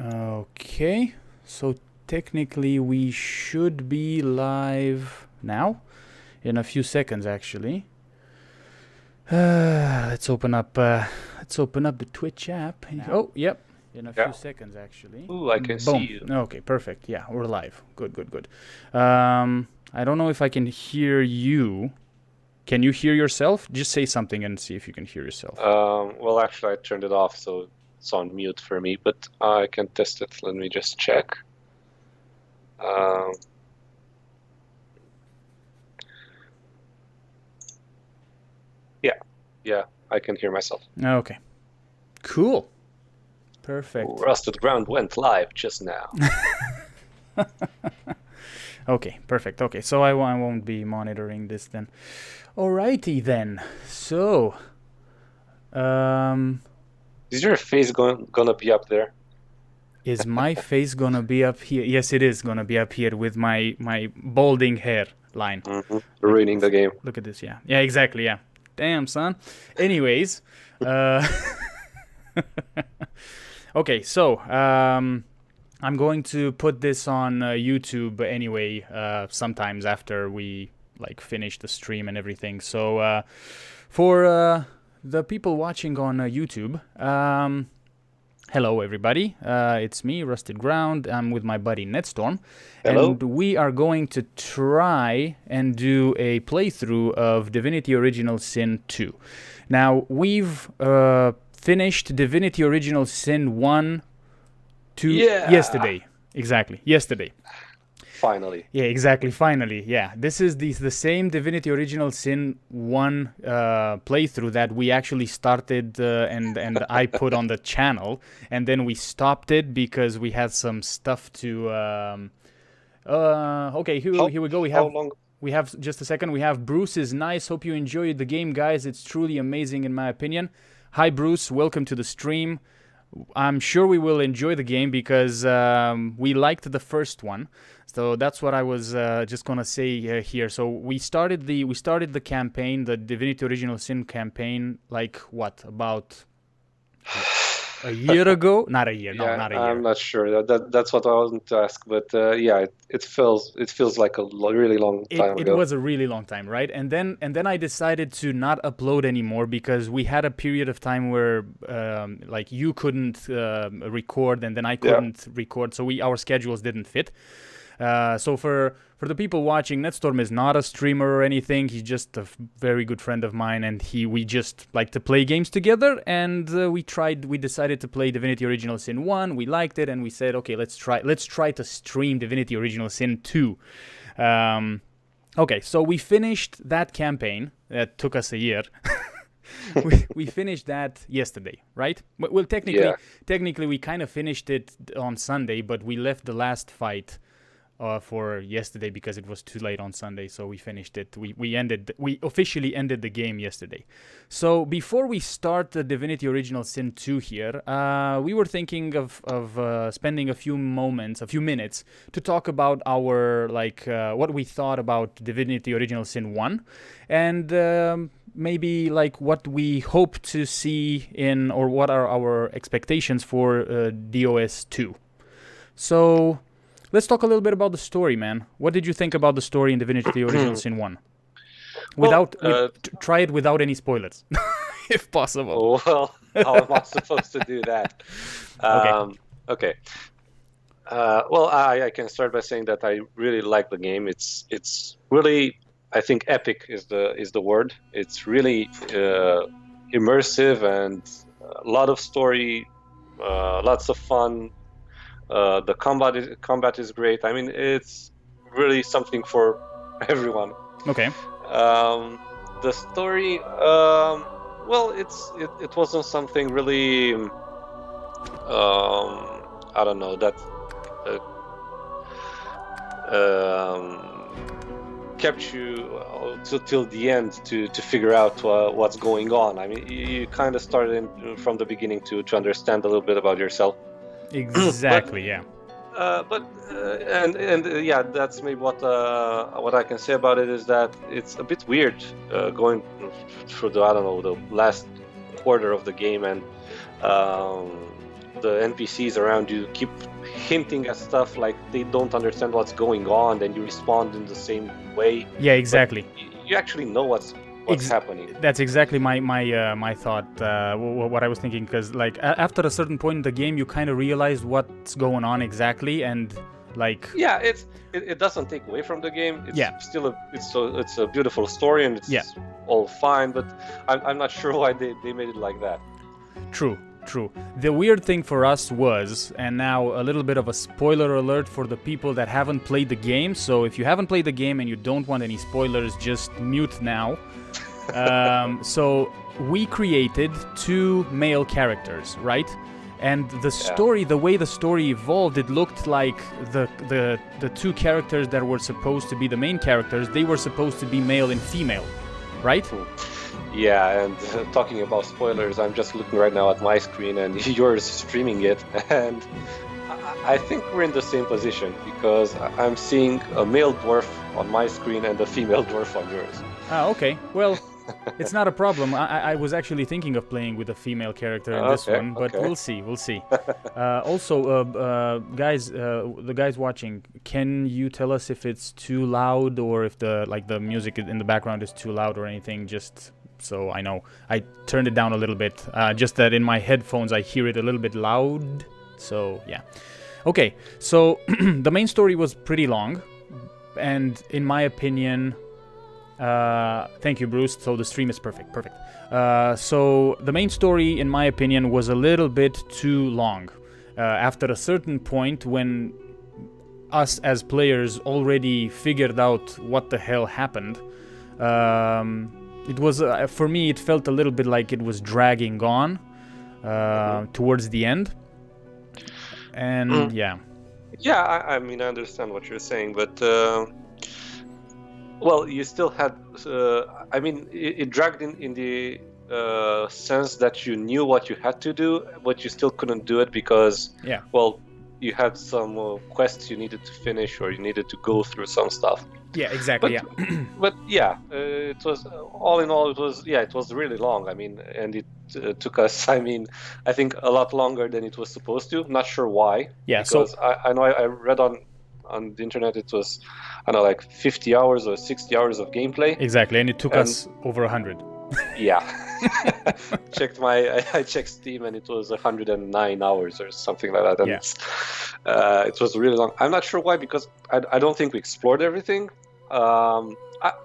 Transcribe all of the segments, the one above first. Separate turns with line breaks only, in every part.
Okay, so technically we should be live now, in a few seconds actually. Let's open up the Twitch app. Oh, yep, in a few seconds actually.
Ooh, I can see you.
Okay, perfect. Yeah, we're live. Good. I don't know if I can hear you. Can you hear yourself? Just say something and see if you can hear yourself.
Well, actually, I turned it off, so it's on mute for me, but I can test it. Let me just check. Yeah, I can hear myself.
Okay. Cool. Perfect.
Ooh, Rusted Ground went live just now.
Okay, perfect. Okay, so I won't be monitoring this then. Alrighty then. So,
Is your face gonna be up there?
is my face gonna be up here? Yes, it is gonna be up here with my balding hair line.
Ruining the game.
Look at this. Yeah, exactly. Yeah. Damn, son. Anyways, okay, so I'm going to put this on YouTube anyway, sometimes after we finish the stream and everything. So for the people watching on YouTube, hello everybody. It's me, Rusted Ground. I'm with my buddy Netstorm.
Hello.
And we are going to try and do a playthrough of Divinity Original Sin 2. Now, we've finished Divinity Original Sin 1 yesterday. Exactly, yesterday.
Finally.
Yeah, exactly, finally. Yeah, this is the same Divinity Original Sin 1 playthrough that we actually started and I put on the channel, and then we stopped it because we had some stuff to... okay, here we go. We have just a second. We have Bruce is nice. Hope you enjoyed the game, guys. It's truly amazing in my opinion. Hi, Bruce. Welcome to the stream. I'm sure we will enjoy the game because we liked the first one. So that's what I was just gonna say here. So we started the campaign, the Divinity Original Sin campaign, about a year ago? Not a year. No, not a year.
I'm not sure. That's what I wanted to ask, but yeah, it feels like a really long time ago.
It was a really long time, right? And then I decided to not upload anymore because we had a period of time where you couldn't record and then I couldn't record, so our schedules didn't fit. So for the people watching, Netstorm is not a streamer or anything. He's just a very good friend of mine, and we just like to play games together. And we decided to play Divinity Original Sin 1. We liked it, and we said, okay, let's try to stream Divinity Original Sin 2. Okay, so we finished that campaign. That took us a year. we finished that yesterday, right? Well, technically, we kind of finished it on Sunday, but we left the last fight for yesterday because it was too late on Sunday, so we finished it. We officially ended the game yesterday. So before we start the Divinity Original Sin 2 here, we were thinking of spending a few minutes to talk about our what we thought about Divinity Original Sin 1 and maybe what we hope to see in, or what are our expectations for DOS 2. So let's talk a little bit about the story, man. What did you think about the story in Divinity Original Sin 1? Try it without any spoilers, if possible.
Well, how am I supposed to do that? Okay. Well, I can start by saying that I really like the game. It's really, I think, epic is the word. It's really immersive and a lot of story, lots of fun. The combat is great. I mean, it's really something for everyone.
Okay.
The story, well, it wasn't something really, I don't know, that kept you till the end to figure out what's going on. I mean, you kind of started from the beginning to understand a little bit about yourself.
Exactly. Yeah.
Yeah, that's maybe what I can say about it is that it's a bit weird going through the last quarter of the game and the NPCs around you keep hinting at stuff like they don't understand what's going on, and you respond in the same way.
Yeah, exactly.
You actually know what's happening.
That's exactly my thought. What I was thinking, because like after a certain point in the game, you kind of realize what's going on exactly, and like
it doesn't take away from the game. It's still it's a beautiful story, and it's all fine. But I'm not sure why they made it like that.
True. The weird thing for us was, and now a little bit of a spoiler alert for the people that haven't played the game. So if you haven't played the game and you don't want any spoilers, just mute now. So we created 2 male characters, right? And the story, the way the story evolved, it looked like the 2 characters that were supposed to be the main characters, they were supposed to be male and female, right?
Yeah, and talking about spoilers, I'm just looking right now at my screen and you're streaming it, and I think we're in the same position because I'm seeing a male dwarf on my screen and a female dwarf on yours.
Ah, okay. Well, it's not a problem. I was actually thinking of playing with a female character in this one, but we'll see. Also, guys, the guys watching, can you tell us if it's too loud or if the music in the background is too loud or anything? Just so I know. I turned it down a little bit. Just that in my headphones I hear it a little bit loud. So yeah. Okay. So the main story was pretty long, and in my opinion. Thank you, Bruce. So the stream is perfect. So the main story, in my opinion, was a little bit too long. After a certain point, when us as players already figured out what the hell happened, it was for me. It felt a little bit like it was dragging on towards the end. And
Yeah, I mean, I understand what you're saying, but. Well, you still had. I mean, it dragged in the sense that you knew what you had to do, but you still couldn't do it because, well, you had some quests you needed to finish or you needed to go through some stuff.
Yeah, exactly.
But it was all in all. It was really long. I mean, and it took us. I mean, I think a lot longer than it was supposed to. Not sure why.
Yeah.
Because I know I read on the internet it was, I don't know, like 50 hours or 60 hours of gameplay.
Exactly, and it took us over 100.
Yeah. I checked Steam and it was 109 hours or something like that. And it was really long. I'm not sure why, because I don't think we explored everything.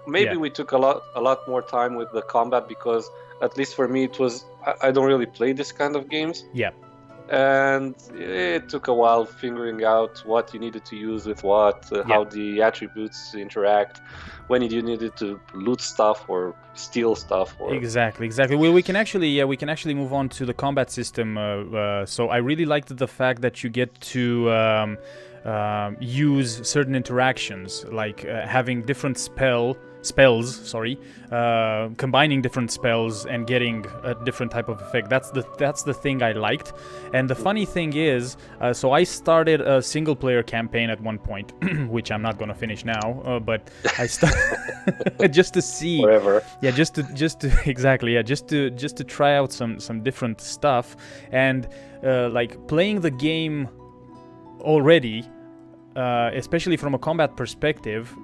Maybe we took a lot more time with the combat, because at least for me it was, I don't really play this kind of games.
Yeah.
And it took a while figuring out what you needed to use with what, how the attributes interact, when you needed to loot stuff or steal stuff. Or...
Exactly. Well, we can actually move on to the combat system. So I really liked the fact that you get to use certain interactions, like having different spells, combining different spells and getting a different type of effect. That's the thing I liked. And the funny thing is, so I started a single player campaign at one point, which I'm not gonna finish now, but I started just to see,
whatever.
Yeah, just to exactly, yeah, just to try out some different stuff, and like playing the game already. Especially from a combat perspective,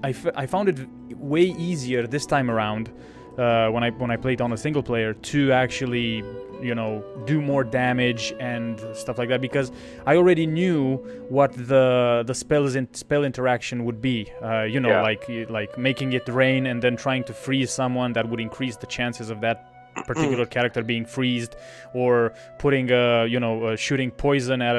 I found it way easier this time around when I played on a single player to actually, do more damage and stuff like that, because I already knew what the spell interaction would be. Like making it rain and then trying to freeze someone, that would increase the chances of that particular character being freezed, or putting shooting poison at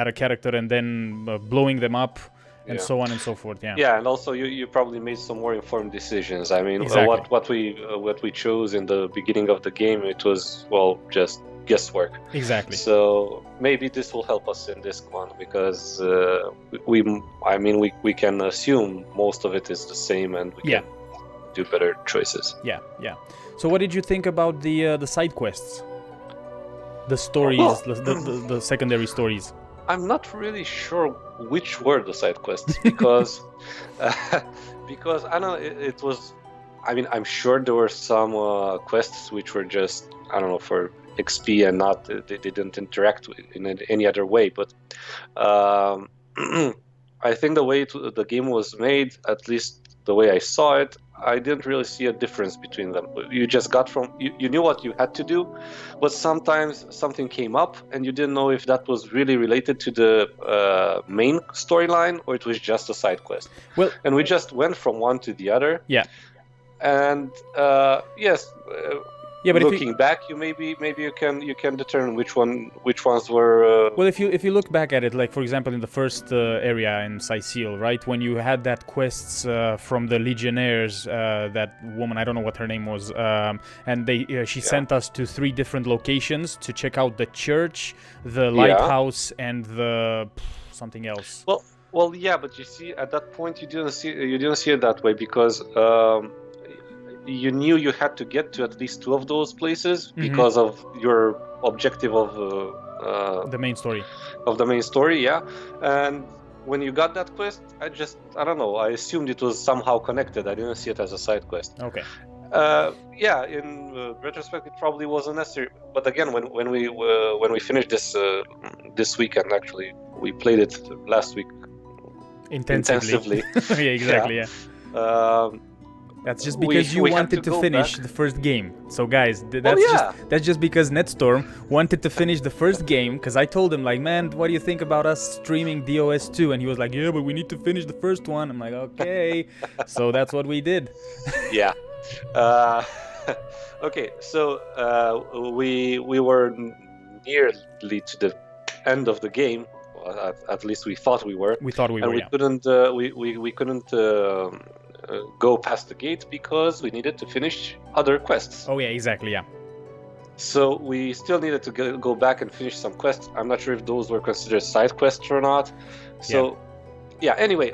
a character and then blowing them up, and so on and so forth.
Yeah, and also you probably made some more informed decisions. I mean,
exactly.
what we chose in the beginning of the game, it was just guesswork.
Exactly.
So maybe this will help us in this one, because we can assume most of it is the same, and we can do better choices.
Yeah. So what did you think about the side quests? The stories, the secondary stories?
I'm not really sure which were the side quests, because because I don't know, it was, I mean, I'm sure there were some quests which were just, I don't know, for XP and not they didn't interact in any other way. But I think the way the game was made, at least the way I saw it, I didn't really see a difference between them. You just got you knew what you had to do, but sometimes something came up and you didn't know if that was really related to the main storyline or it was just a side quest.
Well,
and we just went from one to the other.
Yeah.
And yes.
Yeah, but
looking back, maybe you can determine which ones were.
Well, if you look back at it, like for example in the first area in Sicile, right, when you had that quests from the Legionnaires, that woman, I don't know what her name was, and she sent us to 3 different locations to check out the church, the lighthouse, and the something else.
Well, yeah, but you see, at that point you didn't see it that way because. You knew you had to get to at least 2 of those places because of your objective of
the main story.
Of the main story, yeah. And when you got that quest, I don't know. I assumed it was somehow connected. I didn't see it as a side quest.
Okay.
Yeah. In retrospect, it probably wasn't necessary. But again, when we finished this weekend, actually, we played it last week.
Intensively. Yeah, exactly. Yeah. That's just because you wanted to finish the first game. So guys, that's just because Netstorm wanted to finish the first game, because I told him like, man, what do you think about us streaming DOS 2? And he was like, yeah, but we need to finish the first one. I'm like, okay. So that's what we did.
Yeah. Okay, so we were nearly to the end of the game. At least we thought we were.
We thought we were.
And we couldn't go past the gate because we needed to finish other quests.
Oh yeah, exactly, yeah.
So we still needed to go back and finish some quests. I'm not sure if those were considered side quests or not. So yeah, anyway,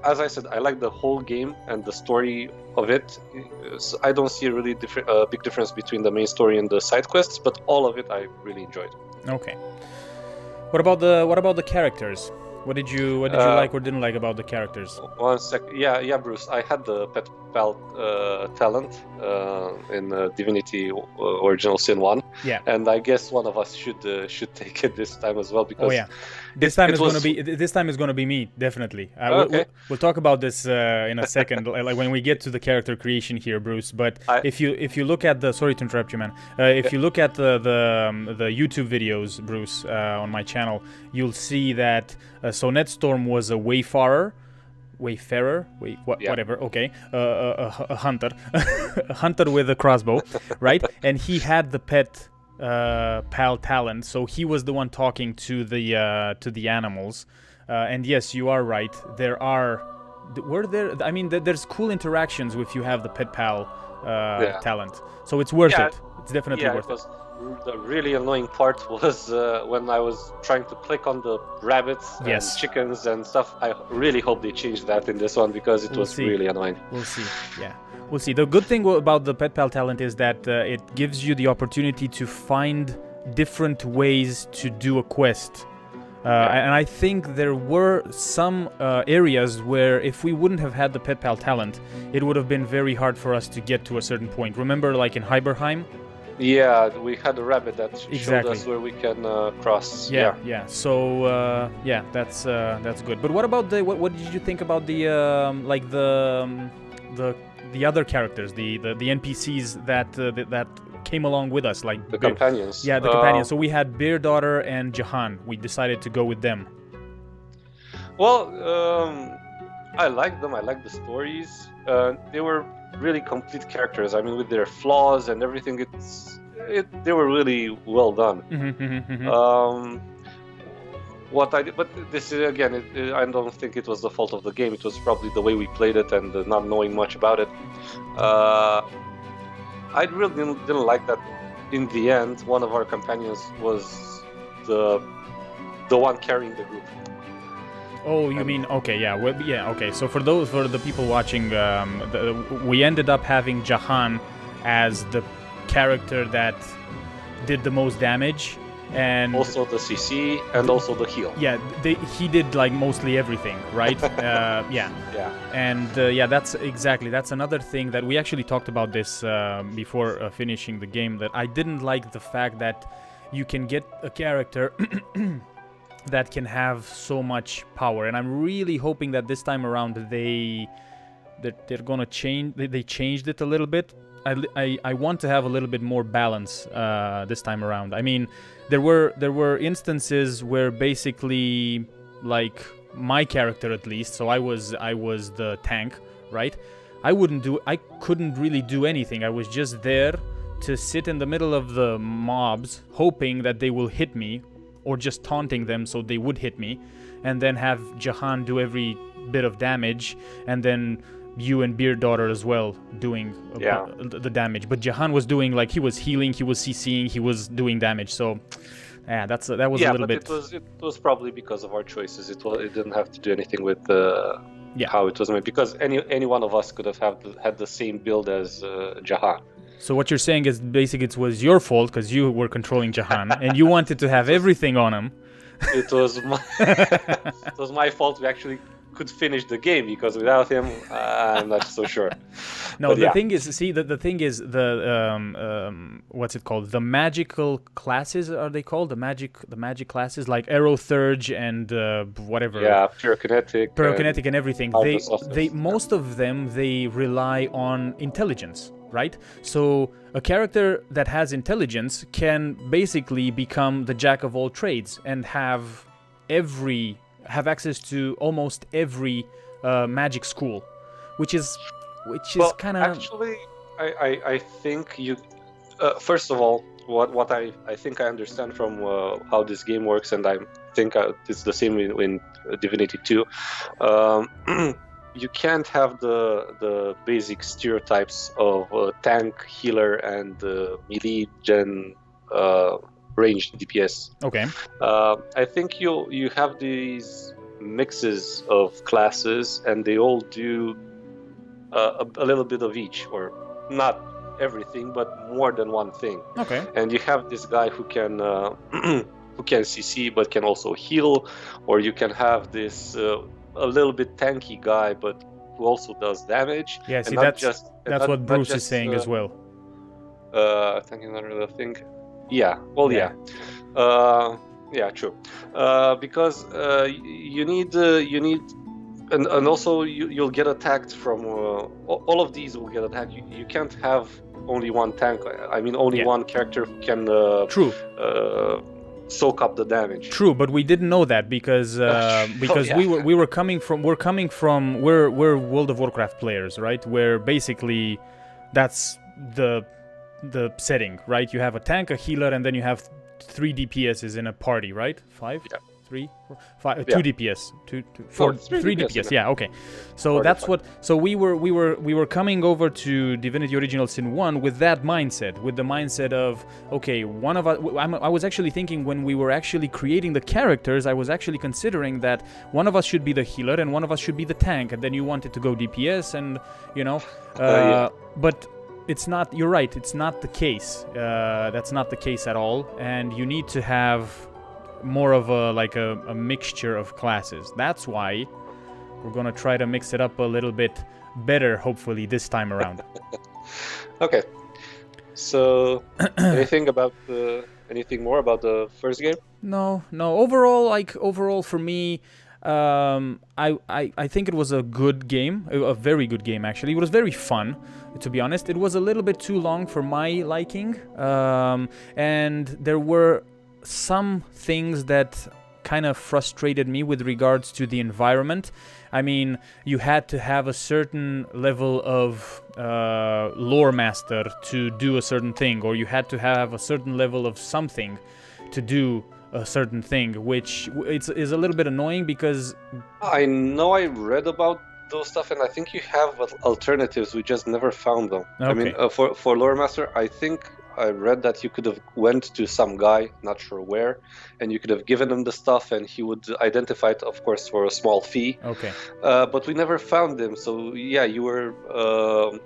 as I said, I like the whole game and the story of it. So I don't see a really big difference between the main story and the side quests, but all of it I really enjoyed.
Okay. What about the characters? What did you like or didn't like about the characters?
One sec. Yeah, Bruce. I had the pet pal talent in Divinity Original Sin 1.
Yeah.
And I guess one of us should take it this time as well because.
Oh yeah. This time is gonna be me, definitely.
Okay.
We'll talk about this in a second, like when we get to the character creation here, Bruce. But if you look at the, sorry to interrupt you, man. If you look at the YouTube videos, Bruce, on my channel, you'll see that so Netstorm was a wayfarer, whatever. Okay, a hunter, a hunter with a crossbow, right? And he had the pet. Pal talent, so he was the one talking to the animals, and yes, you are right. There's cool interactions if you have the pet pal talent, so it's worth it. It's definitely worth it.
The really annoying part was when I was trying to click on the rabbits and chickens and stuff. I really hope they changed that in this one because it was really annoying.
We'll see. Yeah. We'll see. The good thing about the Pet Pal talent is that it gives you the opportunity to find different ways to do a quest. And I think there were some areas where if we wouldn't have had the Pet Pal talent, it would have been very hard for us to get to a certain point. Remember, like in Hyberheim?
Yeah, we had a rabbit that showed us where we can cross.
Yeah. So that's good. But what about what did you think about the other characters, the NPCs that came along with us, like
the companions?
Yeah, the companions. So we had Bear Daughter and Jahan. We decided to go with them.
Well, I liked them. I liked the stories. They were really complete characters. I mean, with their flaws and everything, they were really well done. What I did, but this is again, I don't think it was the fault of the game. It was probably the way we played it and not knowing much about it. I really didn't like that. In the end, one of our companions was the one carrying the group.
Oh, you mean okay? Yeah, okay. So for the people watching, we ended up having Jahan as the character that did the most damage. and
also the CC and also the heal.
Yeah, he did like mostly everything, right? Yeah. And that's another thing that we actually talked about this before finishing the game, that I didn't like the fact that you can get a character that can have so much power, and I'm really hoping that this time around they're gonna change. They changed it a little bit. I want to have a little bit more balance this time around. I mean, there were instances where basically, like my character at least, so I was the tank, right? I couldn't really do anything. I was just there to sit in the middle of the mobs, hoping that they will hit me, or just taunting them so they would hit me, and then have Jahan do every bit of damage, and then you and Beard Daughter as well doing the damage. But Jahan was doing, like, he was healing, he was CCing, he was doing damage. So yeah, that was a little bit.
It was probably because of our choices. It didn't have to do anything with how it was made, because any one of us could have had the same build as Jahan.
So what you're saying is basically it was your fault because you were controlling Jahan and you wanted to have everything on him.
It was my fault. We actually could finish the game, because without him, I'm not so sure.
No, the thing is, what's it called? The magical classes, are they called? The magic classes, like Arrow Thurge and whatever.
Yeah, Pyrokinetic
and everything. Most of them, they rely on intelligence, right? So a character that has intelligence can basically become the jack of all trades and have access to almost every magic school, which is kind of...
Actually, I think you... first of all, what I think I understand from how this game works, and I think it's the same in Divinity 2, you can't have the basic stereotypes of tank, healer, and melee gen ranged DPS.
Okay.
I think you have these mixes of classes, and they all do a little bit of each, or not everything, but more than one thing.
Okay.
And you have this guy who can CC but can also heal, or you can have this a little bit tanky guy but who also does damage.
Yeah, see, that's what Bruce is saying as well.
Thinking another thing. Yeah. Well, yeah. Yeah, true. Because you need, and also you'll get attacked from all of these will get attacked. You can't have only one tank. I mean, only one character who can soak up the damage.
True, but we didn't know that because we're World of Warcraft players, right? Where basically that's the setting, right? You have a tank, a healer, and then you have 3 DPSs in a party, right? 5?
Yeah.
3? 5? 2 DPS. 3 DPS. Yeah, okay. So that's what. So we were coming over to Divinity Original Sin 1 with that mindset, with the mindset of, okay, one of us. I was actually thinking when we were actually creating the characters, I was actually considering that one of us should be the healer and one of us should be the tank, and then you wanted to go DPS, and but. It's not. You're right. It's not the case. That's not the case at all. And you need to have more of a mixture of classes. That's why we're gonna try to mix it up a little bit better, hopefully this time around.
Okay. So, anything more about the first game?
No. Overall for me, I think it was a good game, a very good game actually. It was very fun, to be honest. It was a little bit too long for my liking, and there were some things that kind of frustrated me with regards to the environment. I mean, you had to have a certain level of lore master to do a certain thing, or you had to have a certain level of something to do a certain thing, which is a little bit annoying because...
I know I read about those stuff, and I think you have alternatives. We just never found them.
Okay.
I mean, for lore master, I think I read that you could have went to some guy, not sure where, and you could have given him the stuff, and he would identify it, of course, for a small fee.
Okay.
But we never found him, so yeah, you were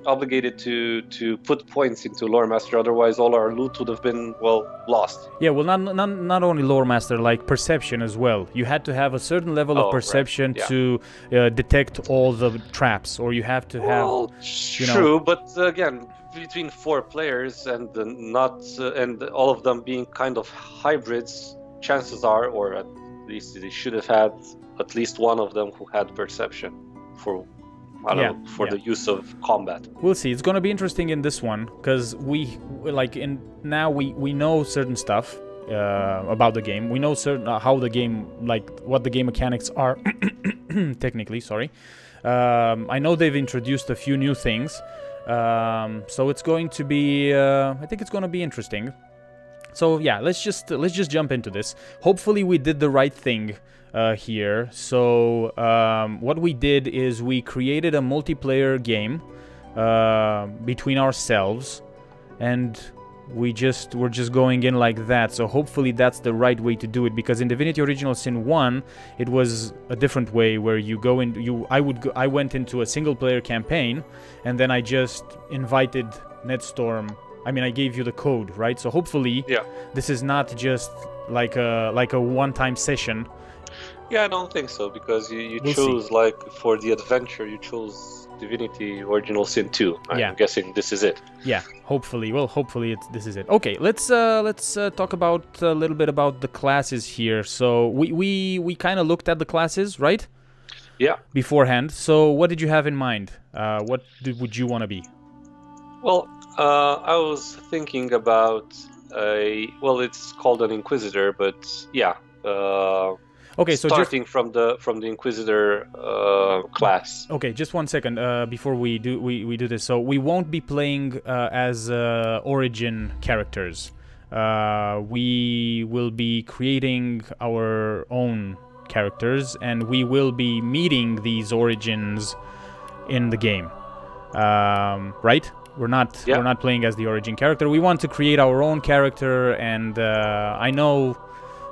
obligated to put points into Lore Master. Otherwise, all our loot would have been lost.
Yeah, well, not only Lore Master, like perception as well. You had to have a certain level of perception to detect all the traps, or you have to have.
True, but again, between 4 players and and all of them being kind of hybrids, chances are, or at least they should have had at least one of them who had perception for the use of combat.
We'll see. It's going to be interesting in this one because we know certain stuff about the game. We know certain how the game, like what the game mechanics are technically. Sorry. I know they've introduced a few new things. So it's going to be I think it's going to be interesting. So yeah, let's just jump into this. Hopefully we did the right thing here. So what we did is we created a multiplayer game between ourselves, and we're just going in like that. So hopefully that's the right way to do it, because in Divinity Original Sin 1 it was a different way, where you go in. I went into a single player campaign, and then I just invited Netstorm. I mean, I gave you the code, right? So hopefully this is not just like a one-time session.
Yeah, I don't think so, because you chose, like, for the adventure, you chose Divinity Original Sin 2. I'm guessing this is it.
Yeah, hopefully. Well, hopefully this is it. Okay, let's talk about a little bit about the classes here. So we kind of looked at the classes, right?
Yeah.
Beforehand. So what did you have in mind? What would you want to be?
Well, I was thinking about it's called an Inquisitor, but yeah.
Okay, so
starting from the Inquisitor class.
Okay, just 1 second before we do this. So we won't be playing as origin characters. We will be creating our own characters, and we will be meeting these origins in the game. Right? We're not playing as the origin character. We want to create our own character, and I know.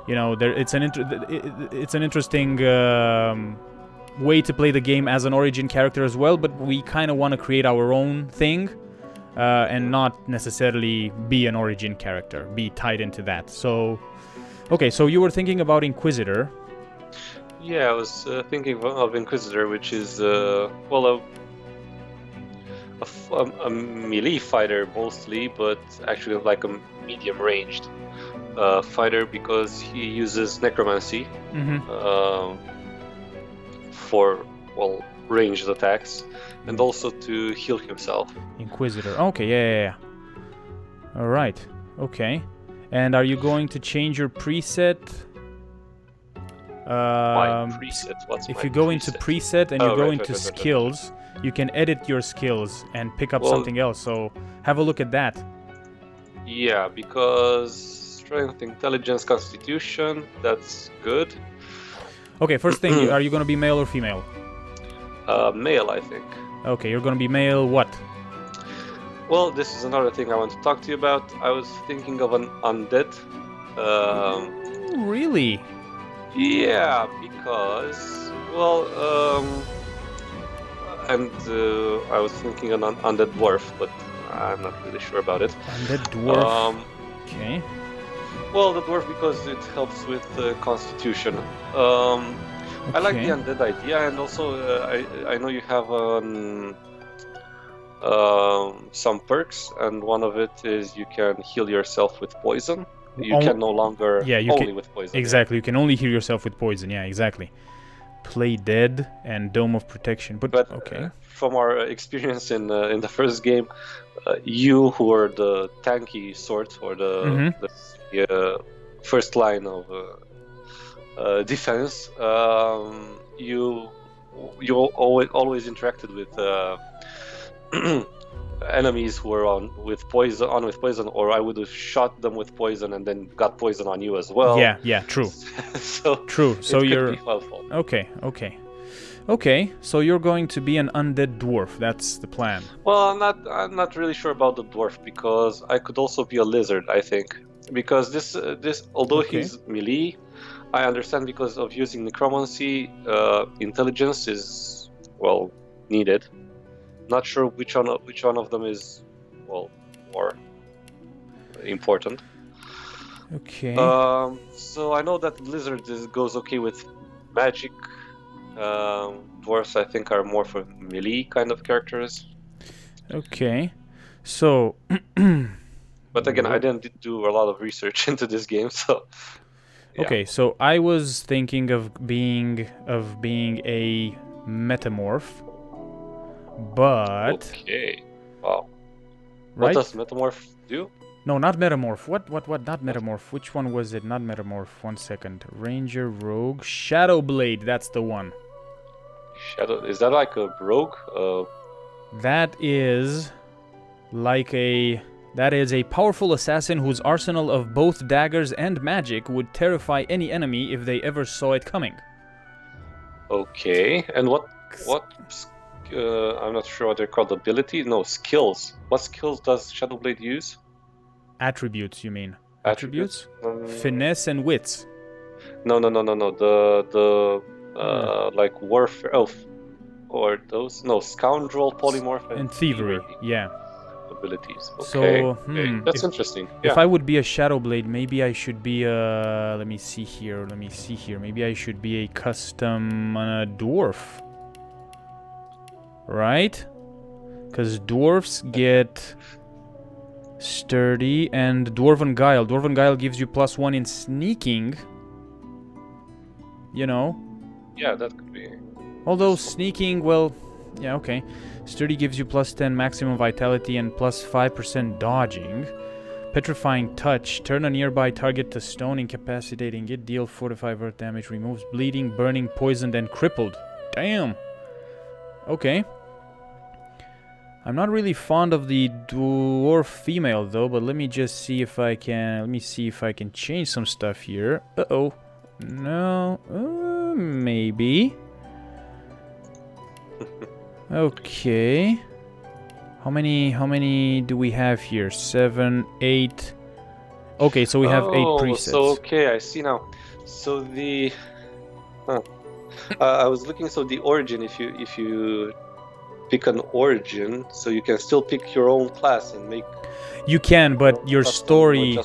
It's an interesting way to play the game as an origin character as well, but we kind of want to create our own thing and not necessarily be an origin character, be tied into that. So, okay, so you were thinking about Inquisitor.
Yeah, I was thinking of Inquisitor, which is a melee fighter mostly, but actually like a medium-ranged fighter, because he uses necromancy for ranged attacks, and also to heal himself.
Inquisitor. Okay, yeah. All right. Okay. And are you going to change your preset?
My preset. What's
if you go into preset and you go into skills, you can edit your skills and pick up something else. So have a look at that. Yeah,
because Strength, Intelligence, Constitution, that's good.
Okay, first thing, are you going to be male or female?
Male, I think.
Okay, you're going to be male what?
Well, this is another thing I want to talk to you about. I was thinking of an Undead.
Really?
Yeah, because, I was thinking an Undead Dwarf, but I'm not really sure about it.
Undead Dwarf. Okay.
Well, the Dwarf, because it helps with Constitution. Okay. I like the Undead idea, and also I know you have some perks, and one of it is you can heal yourself with poison. You can no longer only with poison.
Exactly, you can only heal yourself with poison. Yeah, exactly. Play Dead and Dome of Protection, but okay.
From our experience in the first game, you who are the tanky sort, or the first line of defense, you always interacted with enemies who were on with poison, or I would have shot them with poison and then got poison on you as well.
Yeah, true.
So
true. So
it
you're
could be helpful.
Okay. Okay, so you're going to be an undead dwarf. That's the plan.
Well, I'm not really sure about the dwarf because I could also be a lizard, I think. Because this although he's melee, I understand because of using necromancy, intelligence is needed. Not sure which one of them is more important.
Okay.
So I know that lizard goes okay with magic. Dwarves I think are more for melee kind of characters.
Okay. So
but again, I didn't do a lot of research into this game, so yeah.
Okay, so I was thinking of being a metamorph. But
okay. Wow.
Right?
What does metamorph do?
No, not metamorph. What not metamorph. Which one was it? Not metamorph. 1 second. Ranger, rogue, shadow blade. That's the one.
Shadow, is that like a rogue?
That is a powerful assassin whose arsenal of both daggers and magic would terrify any enemy if they ever saw it coming.
Okay, and what I'm not sure what they're called. Ability? No, skills. What skills does Shadowblade use?
Attributes, you mean?
Attributes?
Finesse and wits.
No. The like warfare or those? No, scoundrel, polymorph, and
thievery. Yeah.
Abilities. Okay.
So,
that's interesting.
If I would be a Shadowblade, maybe I should be a... Let me see here. Maybe I should be a custom dwarf. Right? Because dwarfs get sturdy and Dwarven Guile. Dwarven Guile gives you +1 in sneaking. You know?
Yeah, that could be.
Although sneaking, well... Yeah, okay. Sturdy gives you +10 maximum vitality and +5% dodging. Petrifying touch. Turn a nearby target to stone, incapacitating it. Deal 4 to 5 earth damage. Removes bleeding, burning, poisoned, and crippled. Damn. Okay. I'm not really fond of the dwarf female though, but let me just see if I can. Let me see if I can change some stuff here. Uh-oh. No. Maybe. Okay. How many do we have here? 7, 8. Okay, so we have 8 presets.
So okay, I see now. So the I was looking. So the origin, if you pick an origin, so you can still pick your own class and make.
You can, but your story.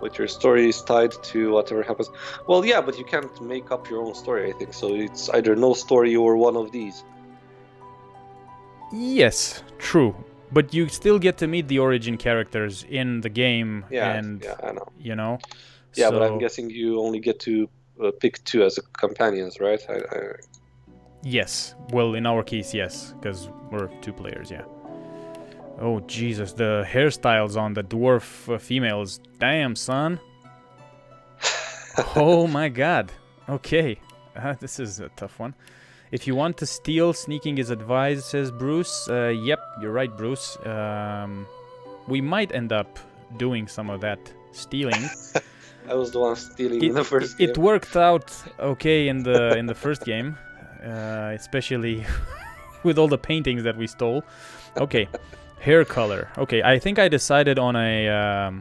But your story is tied to whatever happens. Well, yeah, but you can't make up your own story. I think so. It's either no story or one of these.
Yes, true. But you still get to meet the origin characters in the game.
Yeah,
and,
I know.
You know?
Yeah, but I'm guessing you only get to pick 2 as companions, right?
Yes. Well, in our case, yes. Because we're 2 players, yeah. Oh, Jesus. The hairstyles on the dwarf females. Damn, son. Oh, my God. Okay. This is a tough one. If you want to steal, sneaking is advised, says Bruce. Yep, you're right, Bruce. We might end up doing some of that stealing.
I was the one stealing in the first game.
It worked out okay in the first game, especially with all the paintings that we stole. Okay, hair color. Okay, I think I decided on a...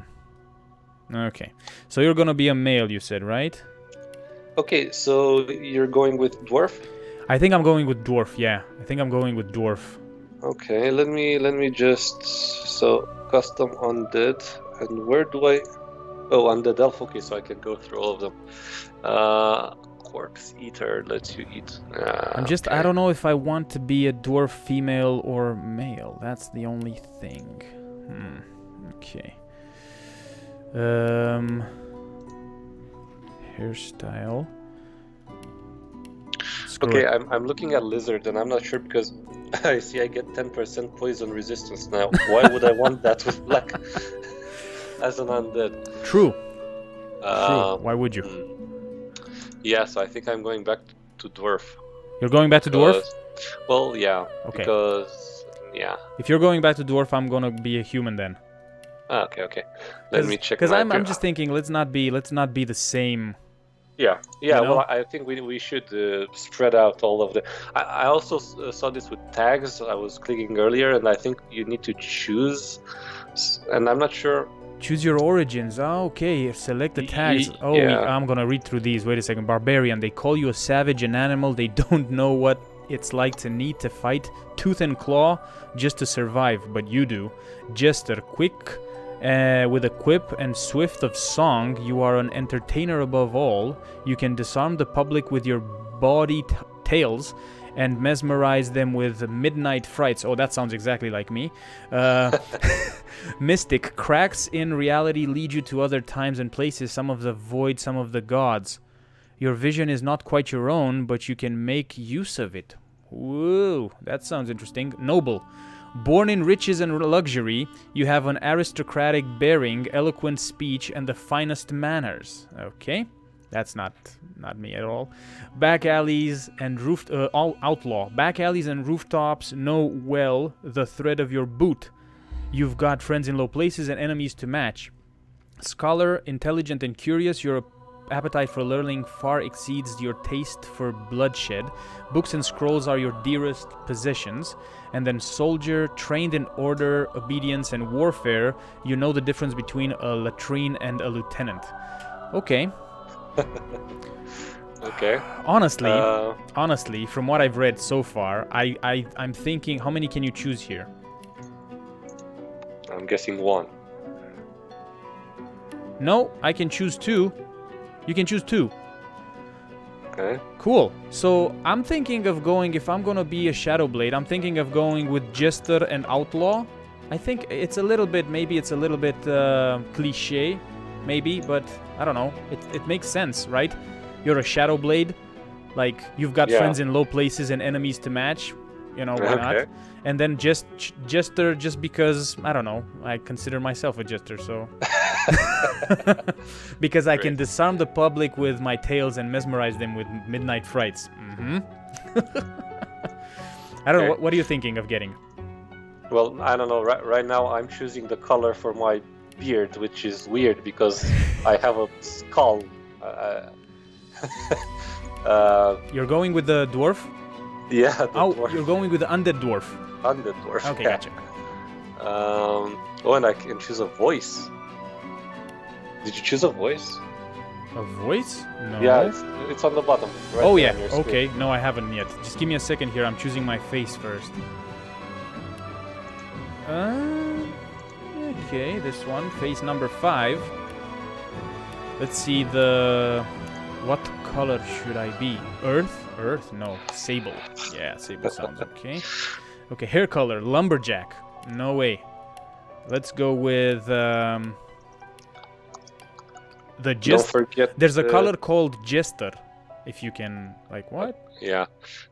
Okay, so you're gonna be a male, you said, right?
Okay, so you're going with dwarf?
I think I'm going with dwarf. Yeah, I think I'm going with dwarf.
Okay, let me just custom undead, and where do I? Oh, undead elf. Okay, so I can go through all of them. Corpse eater lets you eat.
Okay. I don't know if I want to be a dwarf female or male. That's the only thing. Okay. Hairstyle.
Okay, I'm looking at lizard and I'm not sure because I see I get 10% poison resistance now. Why would I want that with black as an undead?
True. Why would you?
Yeah, so I think I'm going back to dwarf.
You're going back to dwarf?
Well, yeah.
Okay.
Because
if you're going back to dwarf, I'm gonna be a human then.
Okay. Let me check.
Because I'm just thinking, let's not be the same
Yeah.
You know?
Well, I think we should spread out all of the. I also saw this with tags. I was clicking earlier, and I think you need to choose, and I'm not sure.
Choose your origins. Okay, select the tags. I'm gonna read through these. Wait a second. Barbarian. They call you a savage, an animal. They don't know what it's like to need to fight tooth and claw just to survive, but you do. Jester. Quick with a quip and swift of song. You are an entertainer above all. You can disarm the public with your bawdy tales and mesmerize them with midnight frights. Oh, that sounds exactly like me. Mystic. Cracks in reality lead you to other times and places, some of the void, some of the gods. Your vision is not quite your own, but you can make use of it. Whoa, that sounds interesting. Noble. Born in riches and luxury, you have an aristocratic bearing, eloquent speech, and the finest manners. Okay. That's not me at all. Back alleys and outlaw. Back alleys and rooftops know well the thread of your boot. You've got friends in low places and enemies to match. Scholar, intelligent and curious, your appetite for learning far exceeds your taste for bloodshed. Books and scrolls are your dearest possessions. And then soldier, trained in order, obedience, and warfare, you know the difference between a latrine and a lieutenant. Okay.
Okay.
Honestly, from what I've read so far, I'm thinking, how many can you choose here?
I'm guessing 1.
No, I can choose 2. You can choose 2.
Okay.
Cool. So I'm thinking of going, if I'm gonna be a Shadowblade, I'm thinking of going with Jester and Outlaw. I think it's a little bit cliche, maybe, but I don't know. It makes sense, right? You're a Shadowblade, like you've got friends in low places and enemies to match. You know, why not? And then Jester, just because, I don't know, I consider myself a Jester, so... because I can disarm the public with my tales and mesmerize them with midnight frights. I don't know, what are you thinking of getting?
Well, I don't know, right now I'm choosing the color for my beard, which is weird because I have a skull. You're
going with the dwarf?
Yeah, dwarf.
You're going with the undead dwarf.
Undead dwarf.
Okay, gotcha.
And I can choose a voice. Did you choose a voice?
A voice? No.
Yeah, it's on the bottom. Right
oh yeah. Okay. No, I haven't yet. Just give me a second here. I'm choosing my face first. Okay, this one, face number 5. Let's see what color should I be? Earth? No. Sable. Yeah, sable sounds okay. Okay, hair color, lumberjack. No way. Let's go with There's a color called Jester. If you can, like, what?
Yeah.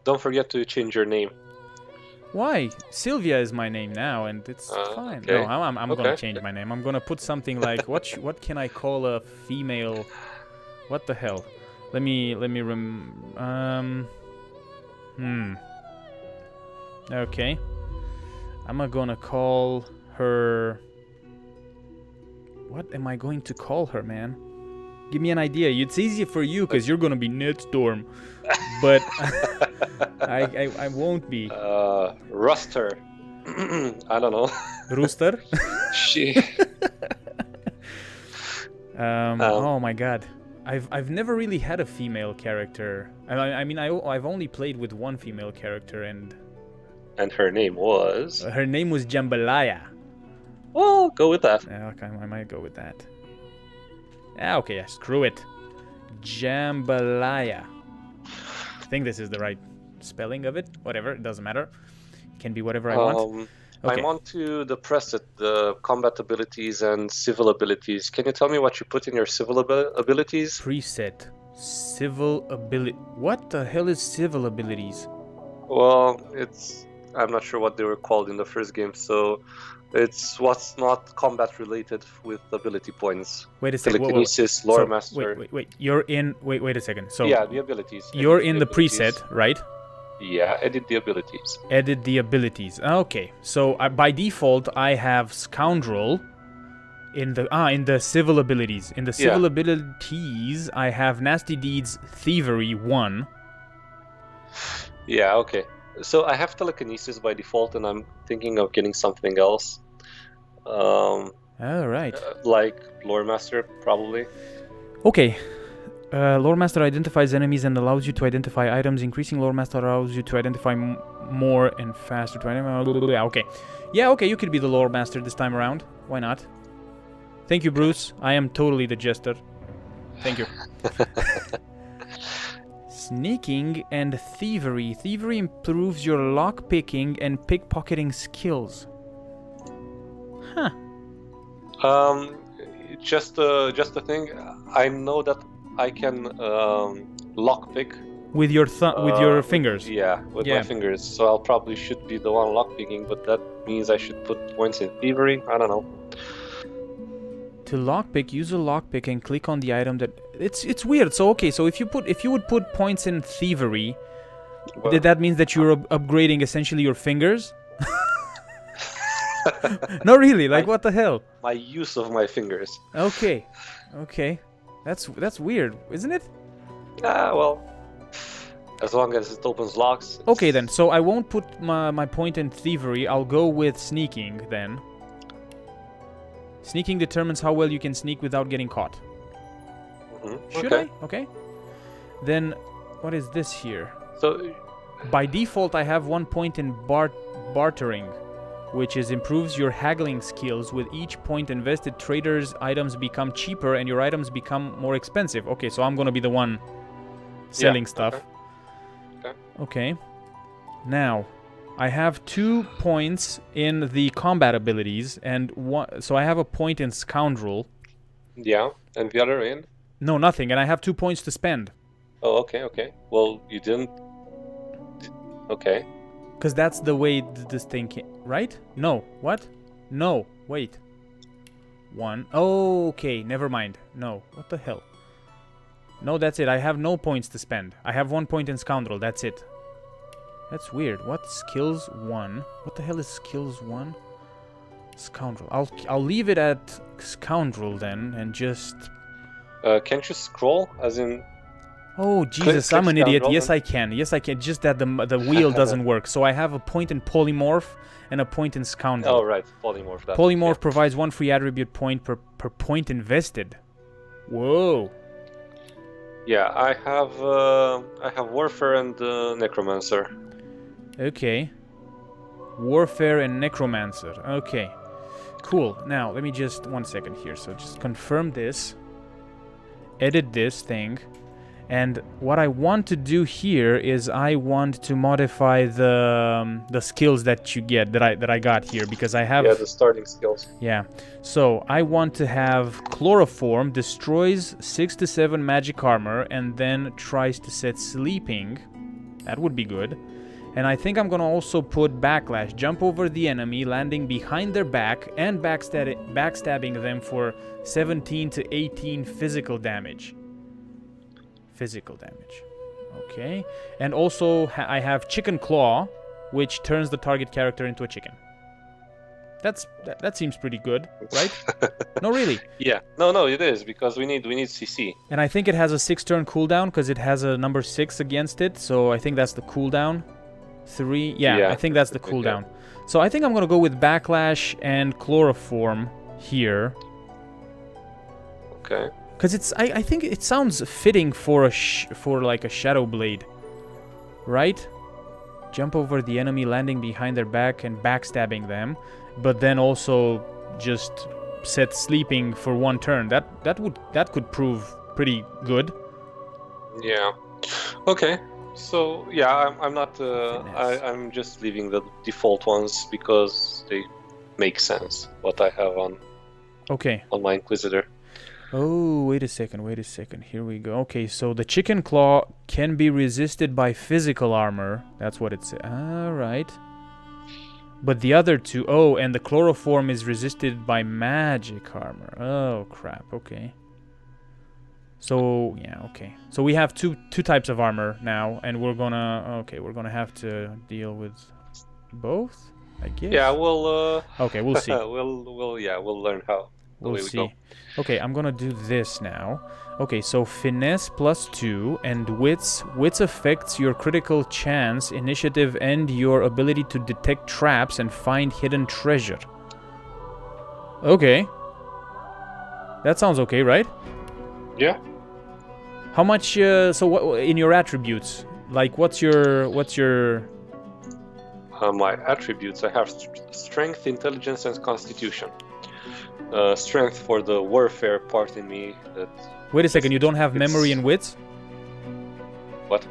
Don't forget to change your name.
Why? Sylvia is my name now, and it's fine.
Okay.
No, I'm gonna change my name. I'm gonna put something like what can I call a female? What the hell? Let me Okay. I'm gonna call her. What am I going to call her, man? Give me an idea. It's easy for you because you're gonna be Netstorm, but I won't be.
Ruster. I don't know.
Rooster.
She.
Oh my god. I've never really had a female character. I've only played with one female character, and
her name was.
Her name was Jambalaya.
Well, go with that.
Yeah, okay, I might go with that. Okay, screw it. Jambalaya. I think this is the right spelling of it. Whatever, it doesn't matter. It can be whatever I want. Okay.
I'm on to the preset, the combat abilities and civil abilities. Can you tell me what you put in your civil abilities?
Preset. Civil ability. What the hell is civil abilities?
Well, I'm not sure what they were called in the first game, so it's what's not combat related with ability points.
Wait a second.
Telekinesis, lore master.
Wait. You're in. Wait a second. So
yeah, the abilities.
You're in the preset, right?
Yeah, edit the abilities.
Edit the abilities. Okay, so by default I have Scoundrel, In the civil abilities. In the civil abilities, I have Nasty Deeds, Thievery 1.
Yeah, okay. So I have telekinesis by default, and I'm thinking of getting something else.
All right.
Like Lore Master, probably.
Okay. Lore Master identifies enemies and allows you to identify items. Increasing Lore Master allows you to identify more and faster. Okay. Yeah, okay, you could be the Lore Master this time around. Why not? Thank you, Bruce. I am totally the jester. Thank you. Sneaking and Thievery. Thievery improves your lock-picking and pickpocketing skills. Huh.
Just a thing. I know that I can lockpick
with your fingers.
With my fingers. So I'll probably should be the one lockpicking, but that means I should put points in Thievery. I don't know.
To lockpick, use a lockpick and click on the item that it's weird. So okay, so if you would put points in Thievery, well, that means that you're upgrading essentially your fingers. No, really, like what the hell?
My use of my fingers.
Okay, that's weird, isn't it?
Well, as long as it opens locks.
Okay then, so I won't put my point in Thievery. I'll go with Sneaking then. Sneaking determines how well you can sneak without getting caught. Should I? Okay. Then, what is this here?
So,
by default, I have 1 point in bartering, which improves your haggling skills. With each point invested, traders' items become cheaper and your items become more expensive. Okay, so I'm gonna be the one selling stuff. Okay. Now, I have 2 points in the combat abilities, and so I have a point in Scoundrel.
Yeah, and the other in?
No, nothing, and I have 2 points to spend.
Oh, okay. Well, you didn't... Okay.
Because that's the way this thing came, right? No, what? No, wait. 1. Oh, okay, never mind. No, what the hell? No, that's it. I have no points to spend. I have 1 point in Scoundrel, that's it. That's weird. What? Skills 1? What the hell is skills 1? Scoundrel. I'll leave it at Scoundrel then, and just...
Can't you scroll, as in...
Oh, Jesus, I'm an idiot. Yes, I can. Yes, I can. Just that the wheel doesn't work. So I have a point in Polymorph and a point in Scoundrel.
Oh, right. Polymorph.
Polymorph provides 1 free attribute point per point invested. Whoa.
Yeah, I have Warfare and Necromancer.
Okay. Warfare and Necromancer. Okay. Cool. Now, let me just... 1 second here. So just confirm this. Edit this thing. And what I want to do here is I want to modify the skills that you get, that I got here, because I have...
Yeah, the starting skills.
Yeah. So I want to have Chloroform, destroys 6 to 7 magic armor, and then tries to set Sleeping. That would be good. And I think I'm going to also put Backlash, jump over the enemy, landing behind their back, and backstabbing them for 17 to 18 physical damage. Okay. And also I have Chicken Claw, which turns the target character into a chicken. That seems pretty good, right? No, really.
Yeah. No, it is, because we need CC.
And I think it has a 6-turn cooldown because it has a number 6 against it, so I think that's the cooldown. 3. Yeah, I think that's the cooldown. So I think I'm gonna go with Backlash and Chloroform here.
Okay.
Because I think it sounds fitting for like a Shadow Blade, right? Jump over the enemy, landing behind their back and backstabbing them, but then also just set Sleeping for 1 turn. That could prove pretty good.
Yeah. Okay. So yeah, I'm not. I'm just leaving the default ones because they make sense. What I have on.
Okay.
On my Inquisitor.
Oh, wait a second. Here we go. Okay, so the Chicken Claw can be resisted by physical armor. That's what it says. Alright. But the other 2... Oh, and the Chloroform is resisted by magic armor. Oh, crap. Okay. So, yeah, okay. So we have two types of armor now, and we're gonna... Okay, we're gonna have to deal with both, I guess.
Yeah, we'll...
Okay, we'll see.
we'll learn how.
We'll
way we
see.
go.
Okay, I'm gonna do this now. Okay, so finesse +2 and wits. Wits affects your critical chance, initiative, and your ability to detect traps and find hidden treasure. Okay. That sounds okay, right?
Yeah.
How much? So what in your attributes? Like, what's your
My attributes, I have strength, intelligence, and constitution. Strength for the warfare part in me.
Wait a second, you don't have memory and wits?
What?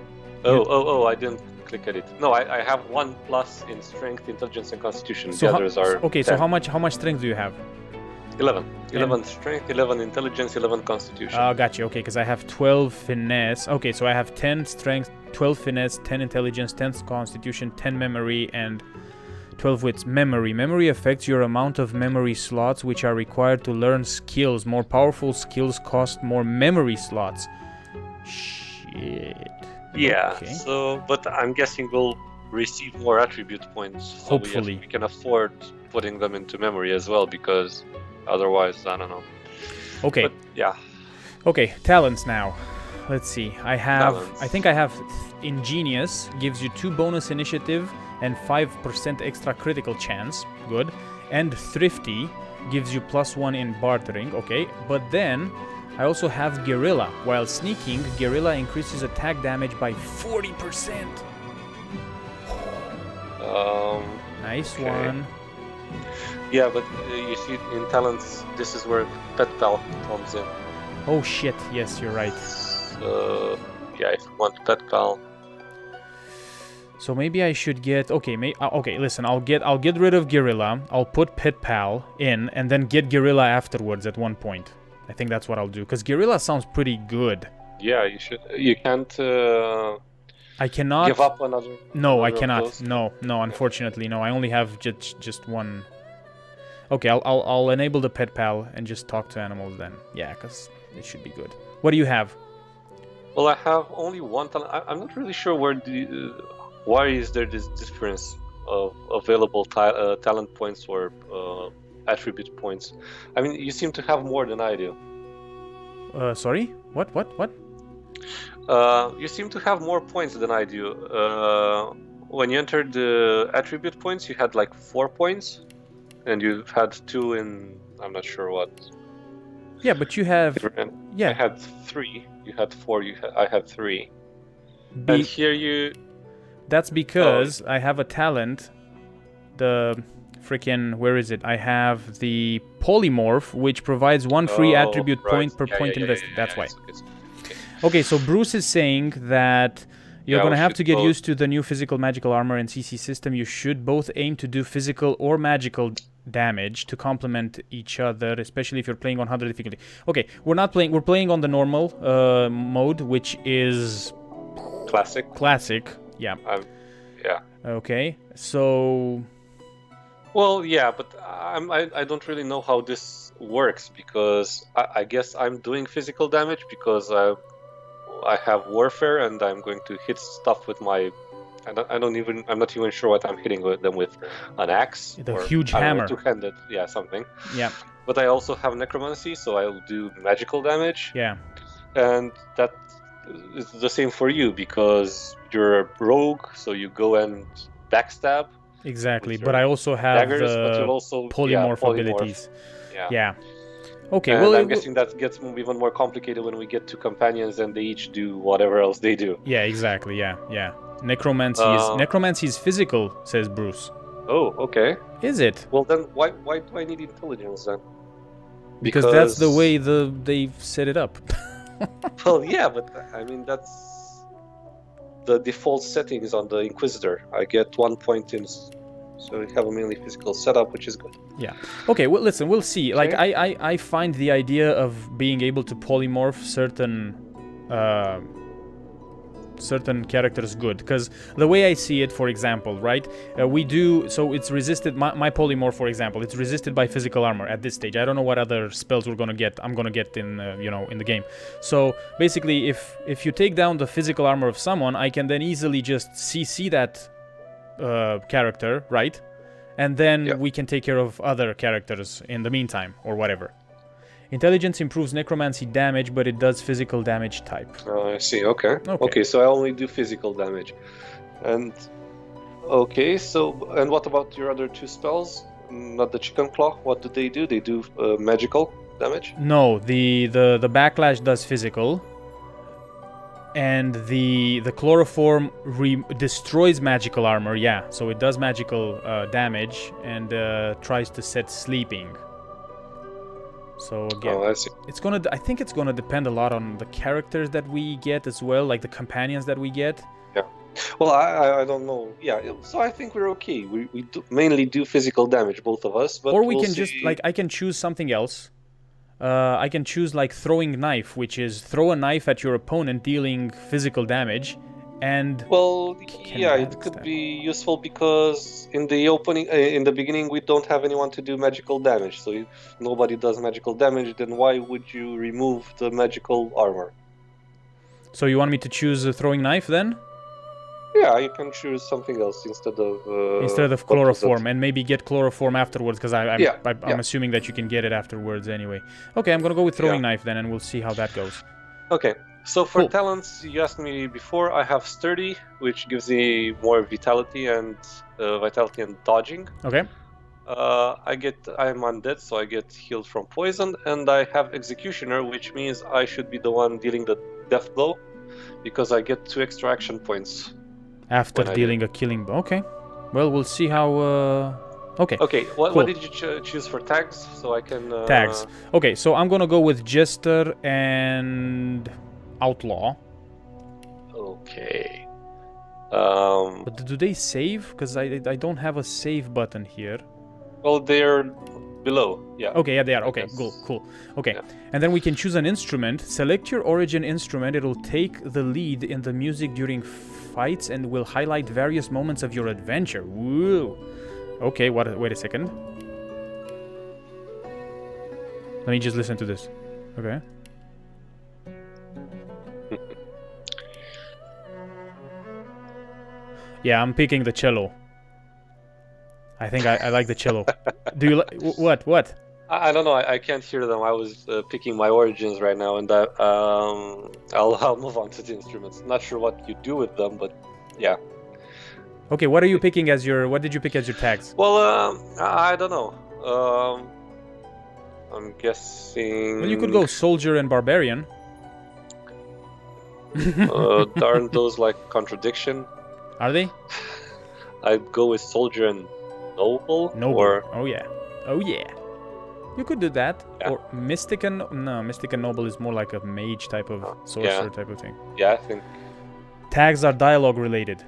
Oh, I didn't click at it. No, I have 1+ in strength, intelligence, and constitution.
So
the others are
okay,
10.
so how much strength do you have?
11. 11 strength, 11 intelligence, 11 constitution.
Oh, gotcha. Okay, because I have 12 finesse. Okay, so I have 10 strength, 12 finesse, 10 intelligence, 10 constitution, 10 memory, and 12 wits. Memory affects your amount of memory slots which are required to learn skills. More powerful skills cost more memory slots. Shit.
Yeah,
Okay.
so, but I'm guessing we'll receive more attribute points. So
Hopefully.
we can afford putting them into memory as well, because otherwise, I don't know.
Okay.
But, yeah.
Okay, talents now. Let's see. I
Talents.
think I have Ingenious, gives you 2 bonus initiative and 5% extra critical chance. Good. And Thrifty gives you +1 in bartering. Okay. But then I also have Guerrilla. While sneaking, Guerrilla increases attack damage by 40%. Nice
Okay.
one.
Yeah, but you see, in talents, this is where Pet Pal comes in.
Oh shit. Yes, you're right.
Yeah, if you want Pet Pal.
So maybe I should get okay. Listen, I'll get rid of Guerrilla. I'll put Pet Pal in, and then get Guerrilla afterwards at one point. I think that's what I'll do because Guerrilla sounds pretty good.
Yeah, you should. You can't.
I cannot
give up another.
No, I
another of
cannot.
those?
No. Unfortunately, no. I only have just one. Okay, I'll enable the Pet Pal and just talk to animals then. Yeah, because it should be good. What do you have?
Well, I have only one talent. I'm not really sure why is there this difference of available talent points or attribute points. I mean, you seem to have more than I do.
Sorry? What?
You seem to have more points than I do. When you entered the attribute points, you had like 4 points, and you had 2 in I'm not sure what.
Yeah, but you have. Yeah.
I had 3. You had 4. I had 3. And here you.
That's because I have a talent. The freaking where is it? I have the polymorph, which provides 1 free attribute point per point invested. That's why. Okay, so Bruce is saying that you're gonna have to get used to the new physical magical armor and CC system. You should both aim to do physical or magical damage to complement each other, especially if you're playing on harder difficulty. Okay, we're not playing. We're playing on the normal mode, which is Classic. Yeah.
Yeah.
Okay. So.
Well, yeah, but I don't really know how this works because I guess I'm doing physical damage because I have warfare and I'm going to hit stuff with my. I'm not even sure what I'm hitting them with, an axe.
The huge hammer.
Two-handed, yeah, something.
Yeah.
But I also have necromancy, so I'll do magical damage.
Yeah.
And that is the same for you because you're a rogue, so you go and backstab.
Exactly, but I also have
daggers,
the polymorph abilities. Yeah. Okay,
and
well,
I'm guessing that gets even more complicated when we get to companions and they each do whatever else they do.
Yeah, exactly. Yeah. Necromancy is physical, says Bruce.
Oh, okay.
Is it?
Well, then why do I need intelligence then?
Because that's the way they set it up.
Well, yeah, but I mean that's the default settings on the Inquisitor. I get 1 point in, so we have a mainly physical setup, which is good.
Yeah. Okay. Well, listen. We'll see.
Okay.
Like I find the idea of being able to polymorph certain characters good, because the way I see it, for example, right, we do so it's resisted. My polymorph, for example, it's resisted by physical armor at this stage. I don't know what other spells I'm gonna get in in the game. So basically, if you take down the physical armor of someone, I can then easily just CC that character, right, and then we can take care of other characters in the meantime or whatever. Intelligence improves necromancy damage, but it does physical damage type.
I see. Okay, so I only do physical damage. And okay, so and what about your other 2 spells? Not the chicken claw. What do? They do magical damage?
No, the backlash does physical, and the chloroform destroys magical armor. Yeah, so it does magical damage and tries to set sleeping. So again,
I see.
I think it's gonna depend a lot on the characters that we get as well, like the companions that we get.
Yeah. Well, I don't know. Yeah, so I think we're okay. We mainly do physical damage, both of us. But
or we can just I can choose something else. I can choose like throwing knife, which is throw a knife at your opponent, dealing physical damage, and
well, yeah, it could be useful because in the beginning, we don't have anyone to do magical damage. So if nobody does magical damage, then why would you remove the magical armor?
So you want me to choose a throwing knife then?
Yeah, you can choose something else instead of
chloroform, and maybe get chloroform afterwards, because I'm assuming that you can get it afterwards anyway. Okay, I'm gonna go with throwing knife then, and we'll see how that goes.
Okay, so for talents, you asked me before. I have sturdy, which gives me more vitality and dodging.
Okay.
I'm undead, so I get healed from poison, and I have executioner, which means I should be the one dealing the death blow, because I get 2 extra action points.
After dealing a killing blow. Okay. Well, we'll see how... Okay.
Okay, what did you choose for tags? So I can...
Tags. Okay, so I'm gonna go with Jester and Outlaw.
Okay.
But do they save? Because I don't have a save button here.
Well, they're below, yeah.
Okay, yeah, they are. Okay, cool. Okay, and then we can choose an instrument. Select your origin instrument. It'll take the lead in the music during fights and will highlight various moments of your adventure. Woo! Okay, wait a second. Let me just listen to this. Okay. Yeah, I'm picking the cello. I think I like the cello. Do you like... What?
I don't know. I can't hear them. I was picking my origins right now, and I'll move on to the instruments. Not sure what you do with them, but yeah.
Okay, what are you picking as your... What did you pick as your tags?
Well, I don't know. I'm guessing...
Well, you could go soldier and barbarian.
Aren't those like contradiction?
Are they?
I'd go with soldier and noble.
Or... Oh yeah. You could do that. Yeah. Or mystic and... No, mystic and noble is more like a mage type of sorcerer type of thing.
Yeah, I think...
Tags are dialogue related.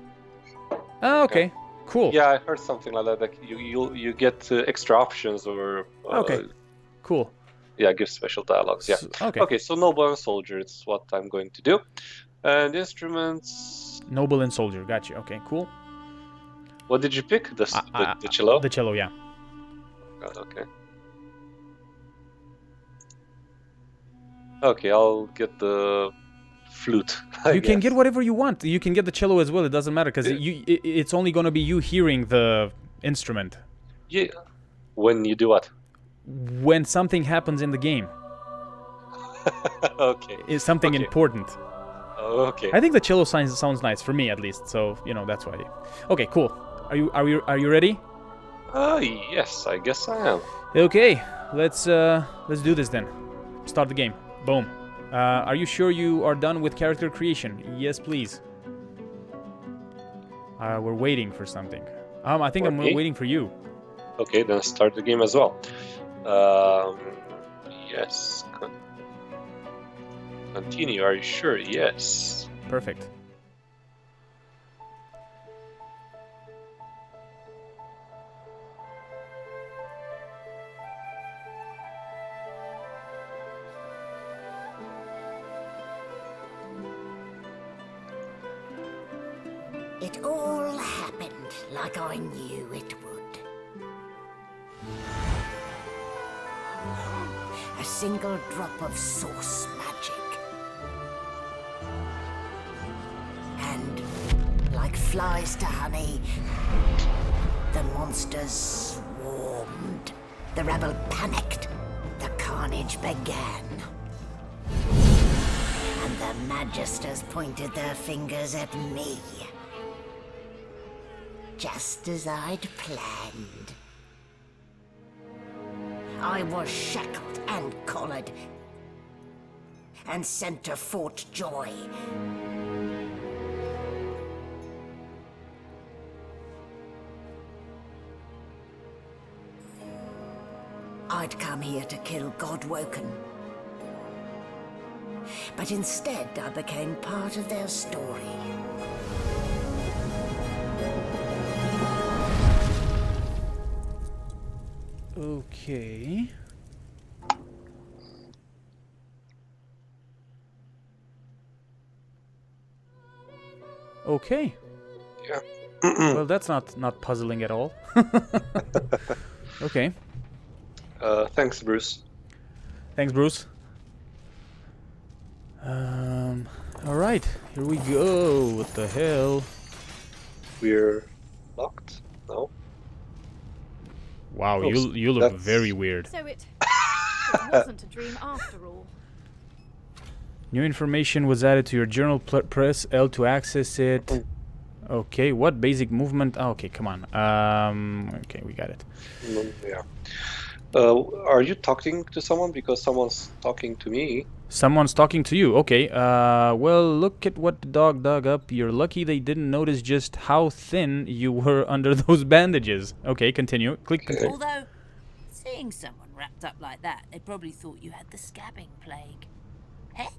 Oh, okay. Cool.
Yeah, I heard something like that. Like you get extra options or...
okay. Cool.
Yeah, give special dialogues. Yeah. Okay, so noble and soldier. It's what I'm going to do. And instruments...
Noble and soldier. Gotcha. Okay, cool.
What did you pick? The cello?
The cello, yeah.
Okay. Okay, I'll get the flute.
You can get whatever you want. You can get the cello as well. It doesn't matter because it's only going to be you hearing the instrument.
Yeah. When you do what?
When something happens in the game.
Okay.
It's something important.
Okay.
I think the cello sounds nice for me at least. So that's why. Okay, cool. Are you ready?
Yes, I guess I am.
Okay, let's do this then. Start the game. Boom. Are you sure you are done with character creation? Yes, please. We're waiting for something. I think I'm waiting for you.
Okay, then start the game as well. Yes. Continue. Are you sure? Yes.
Perfect.
It all happened like I knew it would. A single drop of source magic. And, like flies to honey, the monsters swarmed. The rebel panicked. The carnage began. And the Magisters pointed their fingers at me. Just as I'd planned. I was shackled and collared, and sent to Fort Joy. I'd come here to kill Godwoken. But instead, I became part of their story.
Okay. Okay.
Yeah.
Well, that's not puzzling at all. Okay.
Thanks, Bruce.
Thanks, Bruce. All right, here we go. What the hell?
We're locked? No?
Wow,
Oh,
you look
that's-
very weird.
So it wasn't a dream after all.
New information was added to your journal. Press L to access it. Okay, what basic movement? Oh, okay, come on. Okay, we got it.
Yeah. Are you talking to someone? Because someone's talking to me.
Someone's talking to you. Okay. Well, look at what the dog dug up. You're lucky they didn't notice just how thin you were under those bandages. Okay, continue. Click continue.
Although, seeing someone wrapped up like that, they probably thought you had the scabbing plague. Heh?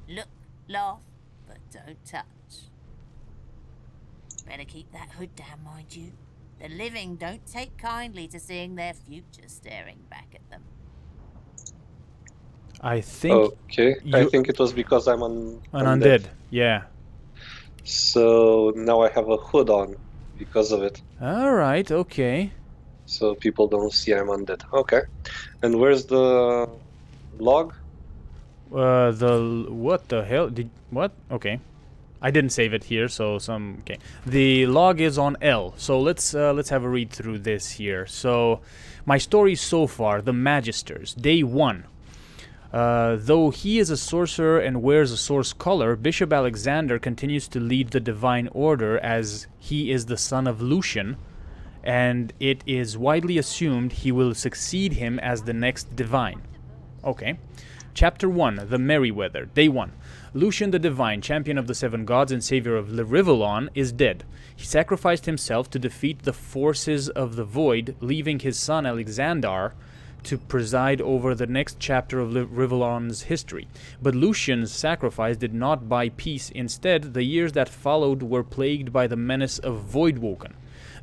Look, laugh, but don't touch. Better keep that hood down, mind you. The living don't take kindly to seeing their future staring back at them.
I think
Okay, I think it was because I'm
an undead. Yeah.
So now I have a hood on because of it.
All right. Okay.
So people don't see I'm undead. Okay. And where's the log?
What the hell? What? Okay. I didn't save it here, so okay. The log is on L. So let's have a read through this here. So my story so far, the Magisters, day 1. Though he is a sorcerer and wears a source color, Bishop Alexandar continues to lead the Divine Order as he is the son of Lucian, and it is widely assumed he will succeed him as the next Divine. Okay. Chapter 1, The Merryweather, Day 1. Lucian the Divine, champion of the Seven Gods and savior of Rivellon, is dead. He sacrificed himself to defeat the forces of the Void, leaving his son Alexandar to preside over the next chapter of Rivellon's history. But Lucian's sacrifice did not buy peace. Instead, the years that followed were plagued by the menace of Voidwoken.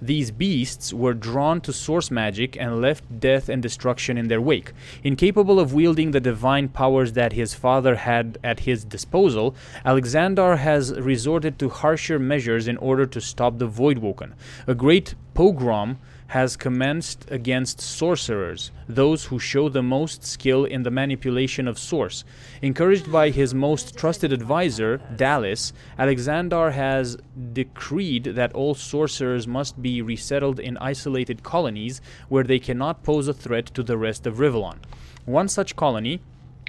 These beasts were drawn to source magic and left death and destruction in their wake. Incapable of wielding the divine powers that his father had at his disposal, Alexandar has resorted to harsher measures in order to stop the Voidwoken. A great pogrom has commenced against sorcerers, those who show the most skill in the manipulation of source. Encouraged by his most trusted advisor, Dallas, Alexandar has decreed that all sorcerers must be resettled in isolated colonies where they cannot pose a threat to the rest of Rivellon. One such colony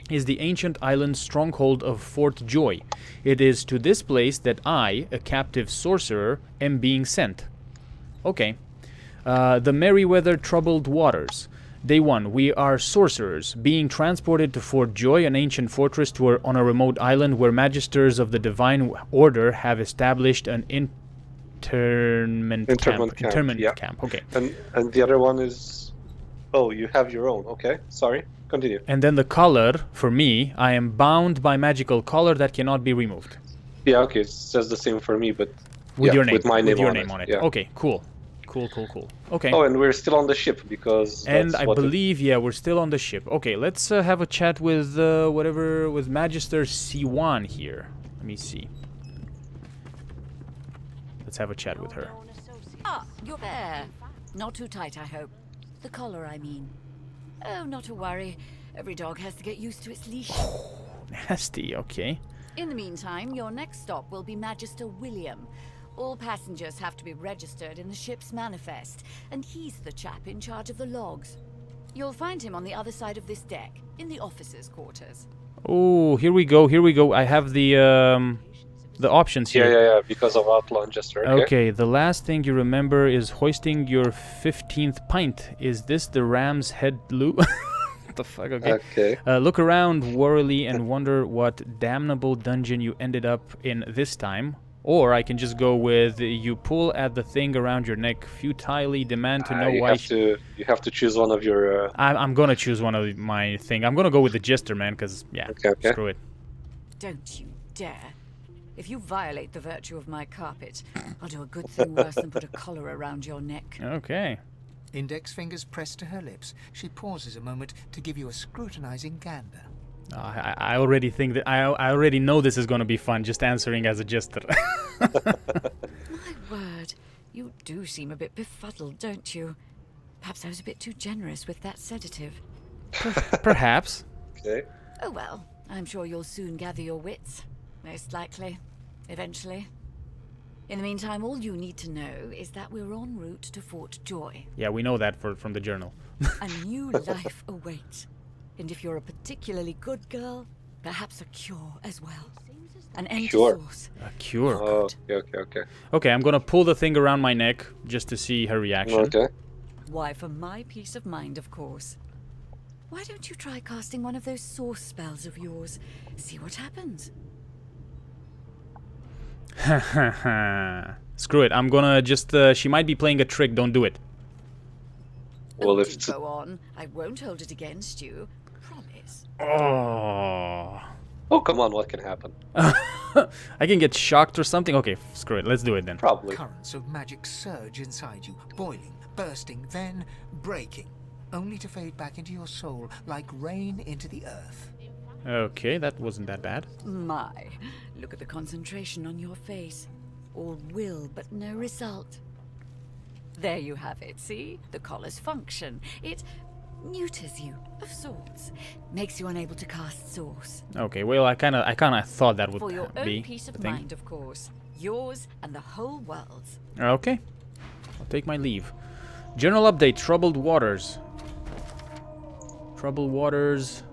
is the ancient island stronghold of Fort Joy. It is to this place that I, a captive sorcerer, am being sent. Okay. The Merryweather Troubled Waters. Day 1. We are sorcerers, being transported to Fort Joy, an ancient fortress on a remote island where magisters of the Divine Order have established an internment camp. Okay.
And the other one is... Oh, you have your own. Okay, sorry. Continue.
And then the collar, for me, I am bound by magical collar that cannot be removed.
Yeah, okay, it says the same for me, but...
With your name.
With my name,
on it.
Yeah.
Okay, cool. Cool. Okay.
Oh, and we're still on the ship because...
And I believe, we're still on the ship. Okay, let's have a chat with with Magister C1 here. Let me see. Let's have a chat with her.
Ah, you're there. Not too tight, I hope. The collar, I mean. Oh, not to worry. Every dog has to get used to its leash.
Nasty, okay.
In the meantime, your next stop will be Magister William. All passengers have to be registered in the ship's manifest, and he's the chap in charge of the logs. You'll find him on the other side of this deck, in the officers' quarters.
Oh, here we go. Here we go. I have the options here.
Yeah, because of Outlaw and Jester.
Okay, the last thing you remember is hoisting your 15th pint. Is this the ram's head loop? What the fuck? Okay. Look around warily and wonder what damnable dungeon you ended up in this time. Or I can just go with you pull at the thing around your neck, futilely demand to know why.
You have to choose one of your.
I'm gonna choose one of my thing. I'm gonna go with the Jester, man, because yeah, screw it.
Don't you dare! If you violate the virtue of my carpet, I'll do a good thing worse than put a collar around your neck.
Okay.
Index fingers pressed to her lips, she pauses a moment to give you a scrutinizing gander.
I already think that I already know this is going to be fun. Just answering as a Jester.
My word, you do seem a bit befuddled, don't you? Perhaps I was a bit too generous with that sedative.
Perhaps.
Okay.
Oh well, I'm sure you'll soon gather your wits. Most likely. Eventually. In the meantime, all you need to know is that we're en route to Fort Joy.
Yeah, we know that from the journal.
A new life awaits. And if you're a particularly good girl, perhaps a cure as well. An end to Source.
A cure.
Oh, okay.
Okay, I'm gonna pull the thing around my neck just to see her reaction.
Okay.
Why, for my peace of mind, of course. Why don't you try casting one of those source spells of yours? See what happens.
Screw it. I'm gonna just. She might be playing a trick. Don't do it.
Well, if
it's go on, I won't hold it against you. Promise.
Oh,
come on! What can happen?
I can get shocked or something. Okay, screw it. Let's do it then.
Probably.
Currents of magic surge inside you, boiling, bursting, then breaking, only to fade back into your soul like rain into the earth.
Okay, that wasn't that bad.
My, look at the concentration on your face. All will, but no result. There you have it, see? The collar's function. It neuters you, of sorts. Makes you unable to cast Source.
Okay, well, I kind of thought that would
For your
be
own peace of
the thing.
mind, of course. Yours and the whole world's.
Okay, I'll take my leave. General update, Troubled Waters. Troubled Waters.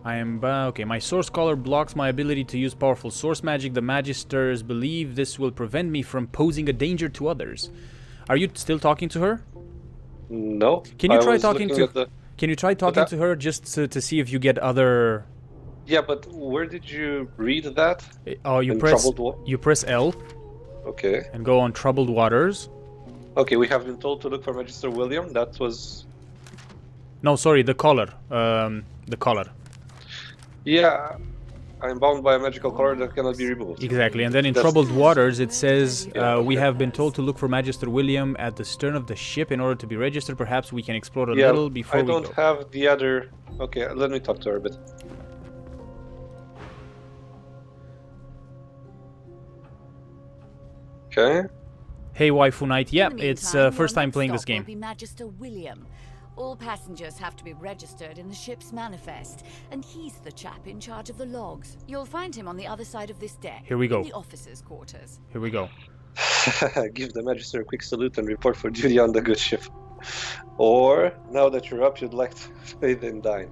I am... okay, my Source Collar blocks my ability to use powerful source magic. The Magisters believe this will prevent me from posing a danger to others. Are you still talking to her?
No.
Can you try talking to... Can you try talking to her just to see if you get other...
Yeah, but where did you read that?
Oh, you press L.
Okay.
And go on Troubled Waters.
Okay, we have been told to look for Magister William. That was...
No, sorry, the collar. The collar.
Yeah, I'm bound by a magical collar that cannot be removed.
Exactly, and then in Troubled Waters it says, we have been told to look for Magister William at the stern of the ship in order to be registered. Perhaps we can explore a little before we go.
I don't have the other... Okay, let me talk to her a bit. Okay.
Hey, Waifu Knight. Yeah, it's first time playing this game.
Will be Magister William. All passengers have to be registered in the ship's manifest, and he's the chap in charge of the logs. You'll find him on the other side of this deck.
Here we go.
In the officers' quarters.
Here we go.
Give the Magister a quick salute and report for duty on the good ship. Or, now that you're up, you'd like to bathe and dine.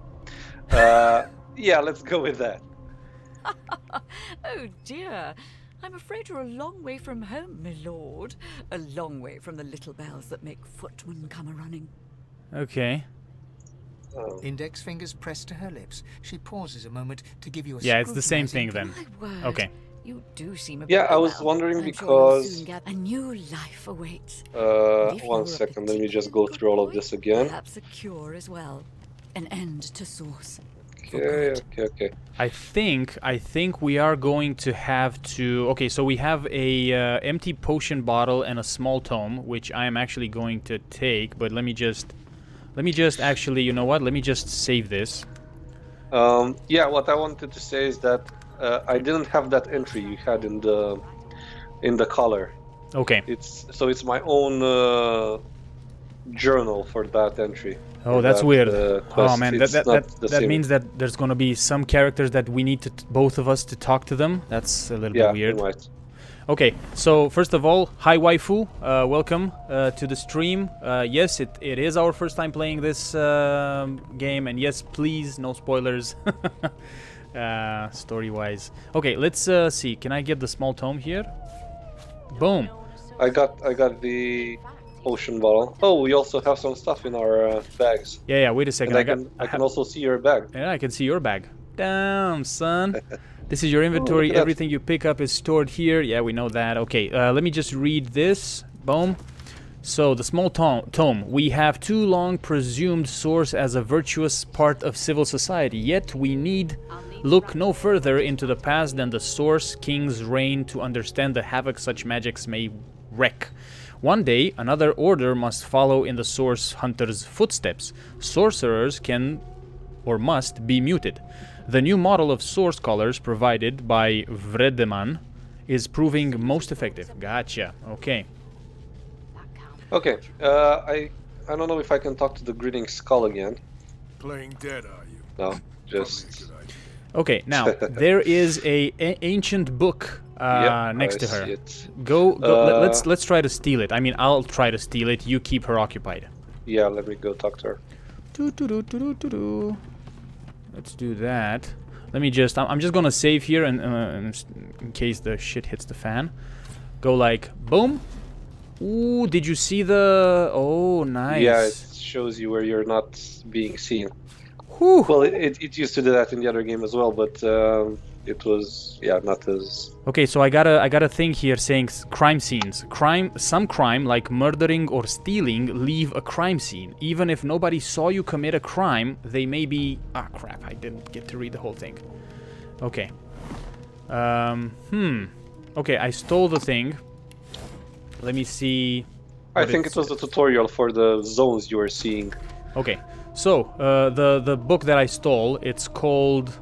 Yeah, let's go with that.
Oh dear. I'm afraid you're a long way from home, my lord. A long way from the little bells that make footmen come a-running.
Okay.
Index fingers pressed to her lips. She pauses a moment to give you a...
Yeah, it's the same thing then.
My word.
Okay.
You do seem a
Yeah,
bit
I was wondering because...
a new life awaits.
1 second, let me just go through all of this again.
Perhaps a cure as well. An end to Source.
Okay.
I think we are going to have to... Okay, so we have a empty potion bottle and a small tome, which I am actually going to take, but let me just actually, you know what? Let me just save this.
Yeah, what I wanted to say is that I didn't have that entry you had in the collar.
Okay.
It's my own journal for that entry.
Oh, that's weird.
Quest.
Oh man, that means that there's gonna be some characters that we need to both of us to talk to them. That's a little bit weird.
Right.
Okay, so first of all, hi waifu, welcome to the stream. Yes, it is our first time playing this game, and yes, please, no spoilers, story-wise. Okay, let's see. Can I get the small tome here? Boom.
I got the potion bottle. Oh, we also have some stuff in our bags.
Yeah. Wait a second.
And I can also see your bag.
Yeah, I can see your bag. Damn, son. This is your inventory.
Oh,
everything you pick up is stored here. Yeah, we know that. Okay, let me just read this. Boom. So, the small tome. We have too long presumed source as a virtuous part of civil society, yet we need look no further into the past than the source king's reign to understand the havoc such magics may wreak. One day, another order must follow in the source hunter's footsteps. Sorcerers can or must be muted. The new model of source collars provided by Vredeman is proving most effective. Gotcha. Okay.
Okay. I don't know if I can talk to the grinning skull again.
Playing dead, are you?
No, just.
Okay. Now there is a ancient book next to her. Go. Let's try to steal it. I mean, I'll try to steal it. You keep her occupied.
Yeah. Let me go talk to her.
Let's do that. Let me just... I'm just gonna save here and in case the shit hits the fan. Go like, boom. Ooh, did you see the... Oh, nice.
Yeah, it shows you where you're not being seen.
Whew.
Well, it used to do that in the other game as well, but it was, yeah, not as...
Okay, so I got a thing here saying crime scenes. Some crime, like murdering or stealing, leave a crime scene. Even if nobody saw you commit a crime, they may be... Ah, crap, I didn't get to read the whole thing. Okay. Okay, I stole the thing. Let me see...
I think it was a tutorial for the zones you were seeing.
Okay, so, the book that I stole, it's called...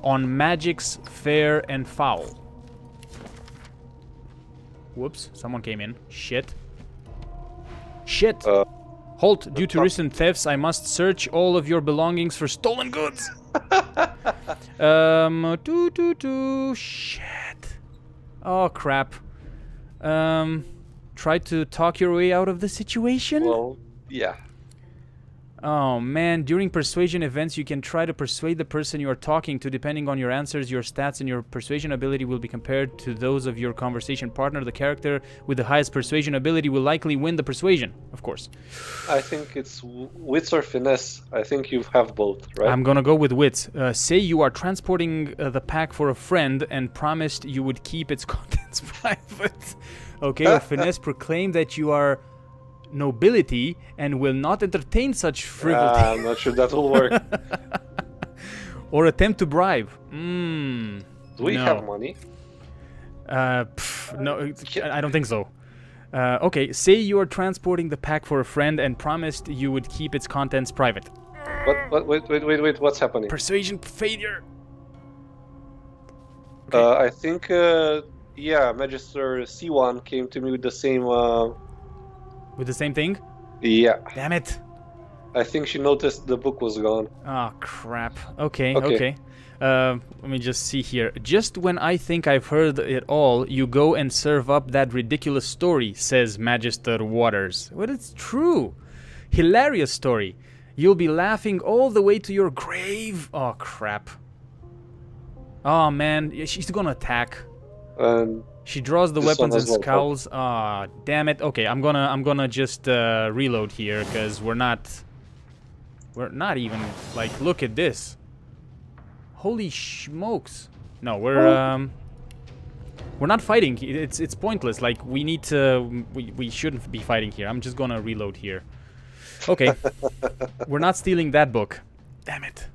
On Magic's Fair and Foul. Whoops, someone came in. Shit. Shit! Halt, due to recent thefts, I must search all of your belongings for stolen goods. Shit. Oh, crap. Try to talk your way out of the situation?
Well, yeah.
Oh man, during persuasion events you can try to persuade the person you are talking to. Depending on your answers, your stats and your persuasion ability will be compared to those of your conversation partner. The character with the highest persuasion ability will likely win the persuasion, of course.
I think it's wits or finesse. I think you have both, right?
I'm gonna go with wits. Say you are transporting the pack for a friend and promised you would keep its contents private. Okay, or finesse, proclaim that you are nobility and will not entertain such frivolity.
I'm not sure that will work.
Or attempt to bribe. Do
we have money?
No, I don't think so. Okay, say you are transporting the pack for a friend and promised you would keep its contents private.
What? Wait, what's happening?
Persuasion failure.
Okay. I think, yeah, Magister C1 came to me with the same...
With the same thing?
Yeah.
Damn it.
I think she noticed the book was gone.
Oh, crap. Okay. Let me just see here. Just when I think I've heard it all, you go and serve up that ridiculous story, says Magister Waters. Well, it's true. Hilarious story. You'll be laughing all the way to your grave. Oh, crap. Oh, man. She's gonna attack. She draws the weapons and scowls. Ah, damn it. Okay, I'm gonna just reload here because we're not even like, look at this. Holy smokes. No, we're not fighting. It's pointless. Like, we need to we shouldn't be fighting here. I'm just gonna reload here. Okay. We're not stealing that book. Damn it.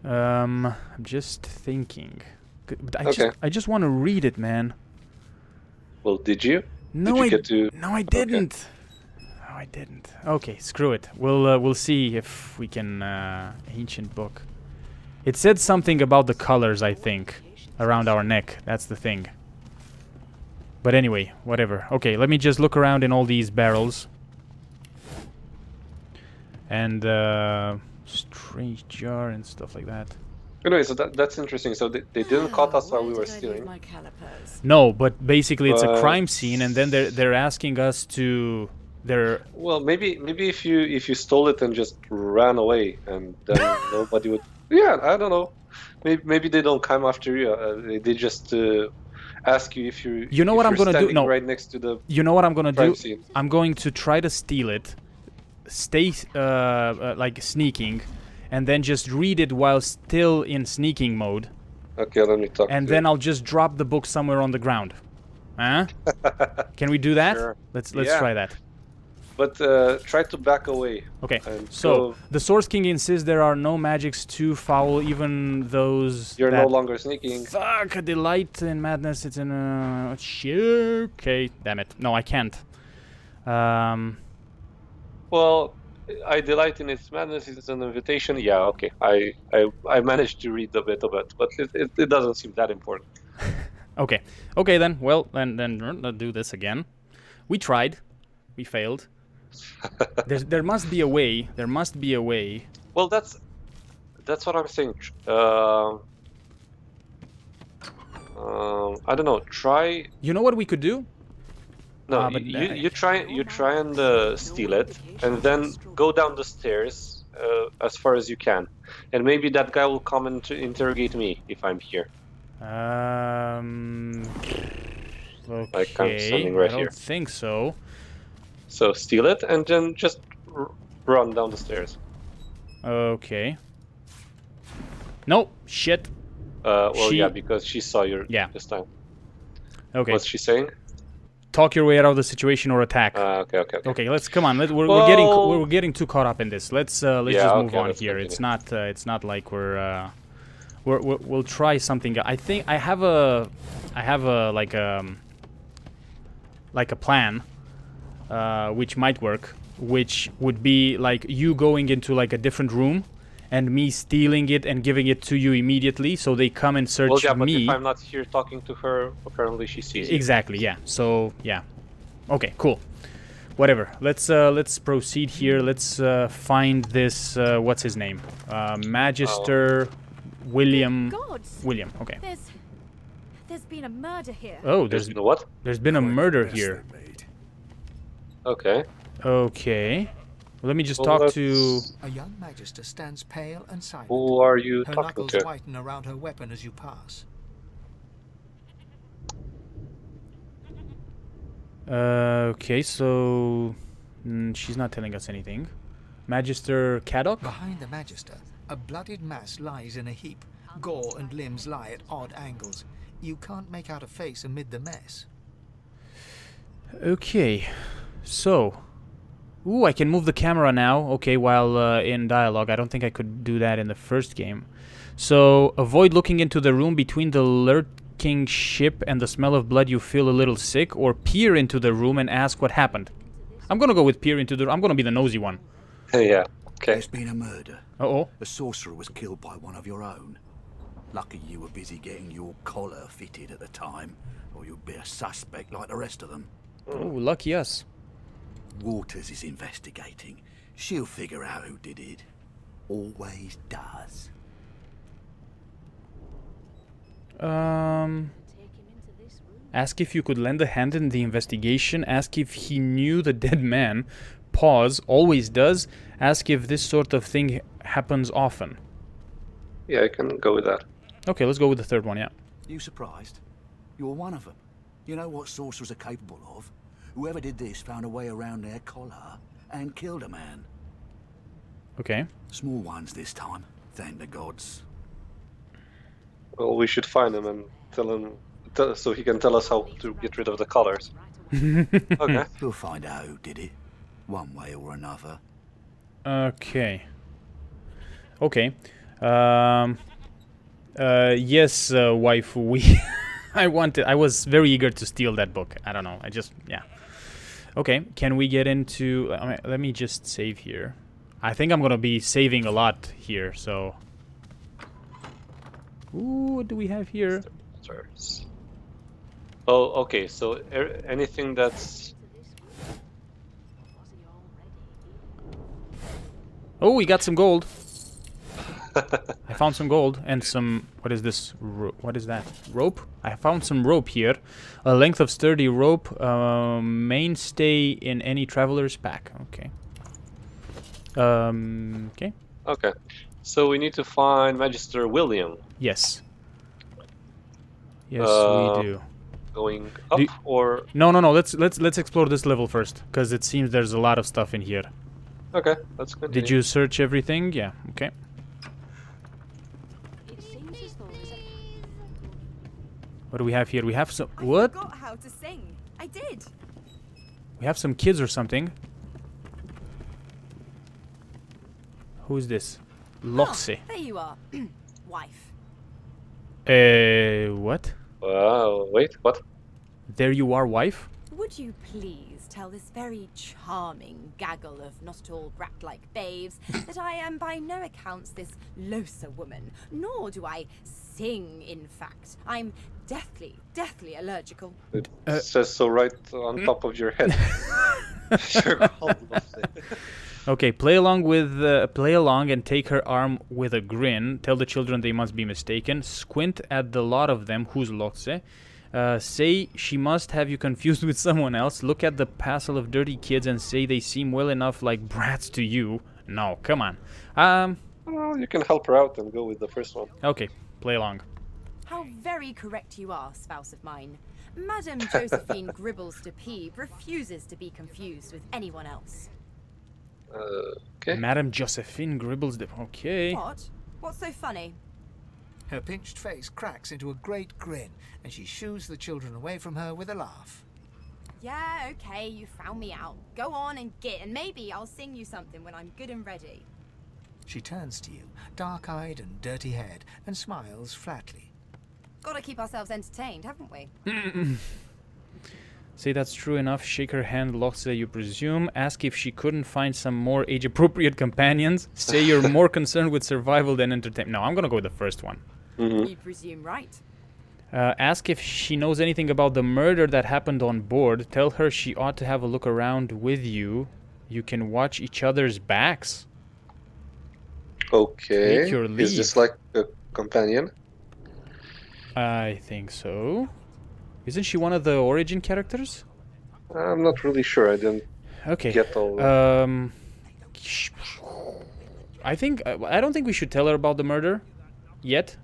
I'm just thinking. But I just want to read it, man.
Well, did you?
No, I didn't. Okay. No, I didn't. Okay, screw it. We'll see if we can ancient book. It said something about the colors, I think, around our neck. That's the thing. But anyway, whatever. Okay, let me just look around in all these barrels. And strange jar and stuff like that.
Anyway, so that's interesting. So they didn't caught us while we were
Where did I leave
stealing.
my calipers?
No, but basically it's a
But-
crime scene, and then they're asking us to. They're
Well, maybe if you stole it and just ran away, and then nobody would. Yeah, I don't know. Maybe they don't come after you. They just ask you if you.
You know
if
what I'm
you're
gonna do?
standing
No.
Right next to the.
You know what I'm gonna
crime
do?
scene.
I'm going to try to steal it, stay like sneaking, and then just read it while still in sneaking mode,
Okay, let me talk.
and
to
then I'll just drop the book somewhere on the ground. Huh? Can we do that?
Sure.
Let's
Yeah.
try that.
But try to back away.
Okay.
And
So
go-
the Source King insists there are no magics too foul, even those.
You're
that
no longer sneaking.
Fuck, a delight in madness. It's in shit. Okay, damn it. No, I can't.
Well, I delight in its madness. It's an invitation. Yeah, okay. I managed to read a bit of it, but it doesn't seem that important.
Okay. Okay then. Well, then let's do this again. We tried. We failed. There must be a way. There must be a way.
Well, that's what I'm saying. I don't know. Try.
You know what we could do?
No,
but
you try and steal it, and then go down the stairs as far as you can, and maybe that guy will come and interrogate me if I'm here.
Okay.
Like I'm standing right
I don't
here.
think so.
So steal it, and then just run down the stairs.
Okay. Nope. Shit.
Well,
She-
yeah, because she saw you
Yeah.
this time.
Okay.
What's she saying?
Talk your way out of the situation or attack.
Okay.
Okay, let's come on. We're
Well-
we're getting too caught up in this. Let's
Yeah,
just move
okay,
on
let's
here.
continue.
It's not like we'll try something. I think I have a like a plan, which might work. Which would be like you going into like a different room, and me stealing it and giving it to you immediately, so they come and search
Well, yeah, but
me.
if I'm not here talking to her, apparently she sees you.
Exactly, yeah. So, yeah. Okay, cool. Whatever. Let's proceed here. Let's find this what's his name? Magister William
Gods!
William. Okay.
There's been a murder here.
Oh,
There's no what?
there's been a
Quite the
murder
mess
here.
they made.
Okay.
Okay. Well, let me just
Well,
talk to
let's-
A young magister stands pale and silent.
Who are you
Her
talking
knuckles
to?
whiten around her weapon as you pass.
Okay, so she's not telling us anything. Magister Caddock?
Behind the magister, a bloodied mass lies in a heap. Gore and limbs lie at odd angles. You can't make out a face amid the mess.
Okay. So, ooh, I can move the camera now. Okay, while in dialogue. I don't think I could do that in the first game. So, avoid looking into the room between the lurking ship and the smell of blood. You feel a little sick, or peer into the room and ask what happened. I'm gonna go with peer into the. I'm gonna be the nosy one.
Yeah. Okay.
There's been a murder.
Uh-oh.
A sorcerer was killed by one of your own. Lucky you were busy getting your collar fitted at the time, or you'd be a suspect like the rest of them.
Oh, lucky us.
Waters is investigating. She'll figure out who did it. Always does.
Ask if you could lend a hand in the investigation. Ask if he knew the dead man. Pause. Always does. Ask if this sort of thing happens often.
Yeah, I can go with that.
Okay, let's go with the third one, yeah.
You surprised? You're one of them. You know what sorcerers are capable of? Whoever did this found a way around their collar and killed a man.
Okay.
Small ones this time, thank the gods.
Well, we should find him and tell him, so he can tell us how to get rid of the colors. Okay.
We'll find out who did it, one way or another.
Okay. Okay. Yes, wife, we... I was very eager to steal that book. I don't know, yeah. Okay, can we get into... let me just save here. I think I'm gonna be saving a lot here, so... Ooh, what do we have here?
Stars. Oh, okay, so anything that's...
Oh, we got some gold. I found some gold and some... What is this? What is that? Rope? I found some rope here. A length of sturdy rope. Mainstay in any traveler's pack. Okay. Okay.
Okay. So we need to find Magister William.
Yes. Yes, we do.
Going up or...
No. Let's explore this level first, because it seems there's a lot of stuff in here.
Okay, let's continue.
Did you search everything? Yeah. Okay. What do we have here? We have some... What?
I forgot how to sing. I did.
We have some kids or something. Who is this? Loxe.
There you are. Wife.
What?
Wait, what?
There you are, wife?
Would you please tell this very charming gaggle of not-at-all brat-like babes that I am by no accounts this Losa woman, nor do I sing, in fact. I'm deathly allergical.
It says so right on top of your head. You're called Losse.
Okay, play along and take her arm with a grin. Tell the children they must be mistaken. Squint at the lot of them. Who's Loxe? Say she must have you confused with someone else. Look at the passel of dirty kids and say they seem well enough like brats to you. No, come on.
Well, you can help her out and go with the first one.
Okay, play along.
How very correct you are, spouse of mine. Madame Josephine Gribbles de Peeb refuses to be confused with anyone else.
Okay.
Madame Josephine Gribbles de... Okay.
What? What's so funny?
Her pinched face cracks into a great grin, and she shoos the children away from her with a laugh.
Yeah, okay, you found me out. Go on and git, and maybe I'll sing you something when I'm good and ready.
She turns to you, dark-eyed and dirty-haired, and smiles flatly.
Gotta keep ourselves entertained, haven't we?
Say that's true enough. Shake her hand, Loxe, you presume. Ask if she couldn't find some more age-appropriate companions. Say you're more concerned with survival than entertainment. No, I'm gonna go with the first one.
You presume right.
Ask if she knows anything about the murder that happened on board. Tell her she ought to have a look around with you. You can watch each other's backs.
Okay.
Take your leave.
Is this like a companion?
I think so. Isn't she one of the origin characters?
I'm not really sure. I didn't get all.
I don't think we should tell her about the murder yet.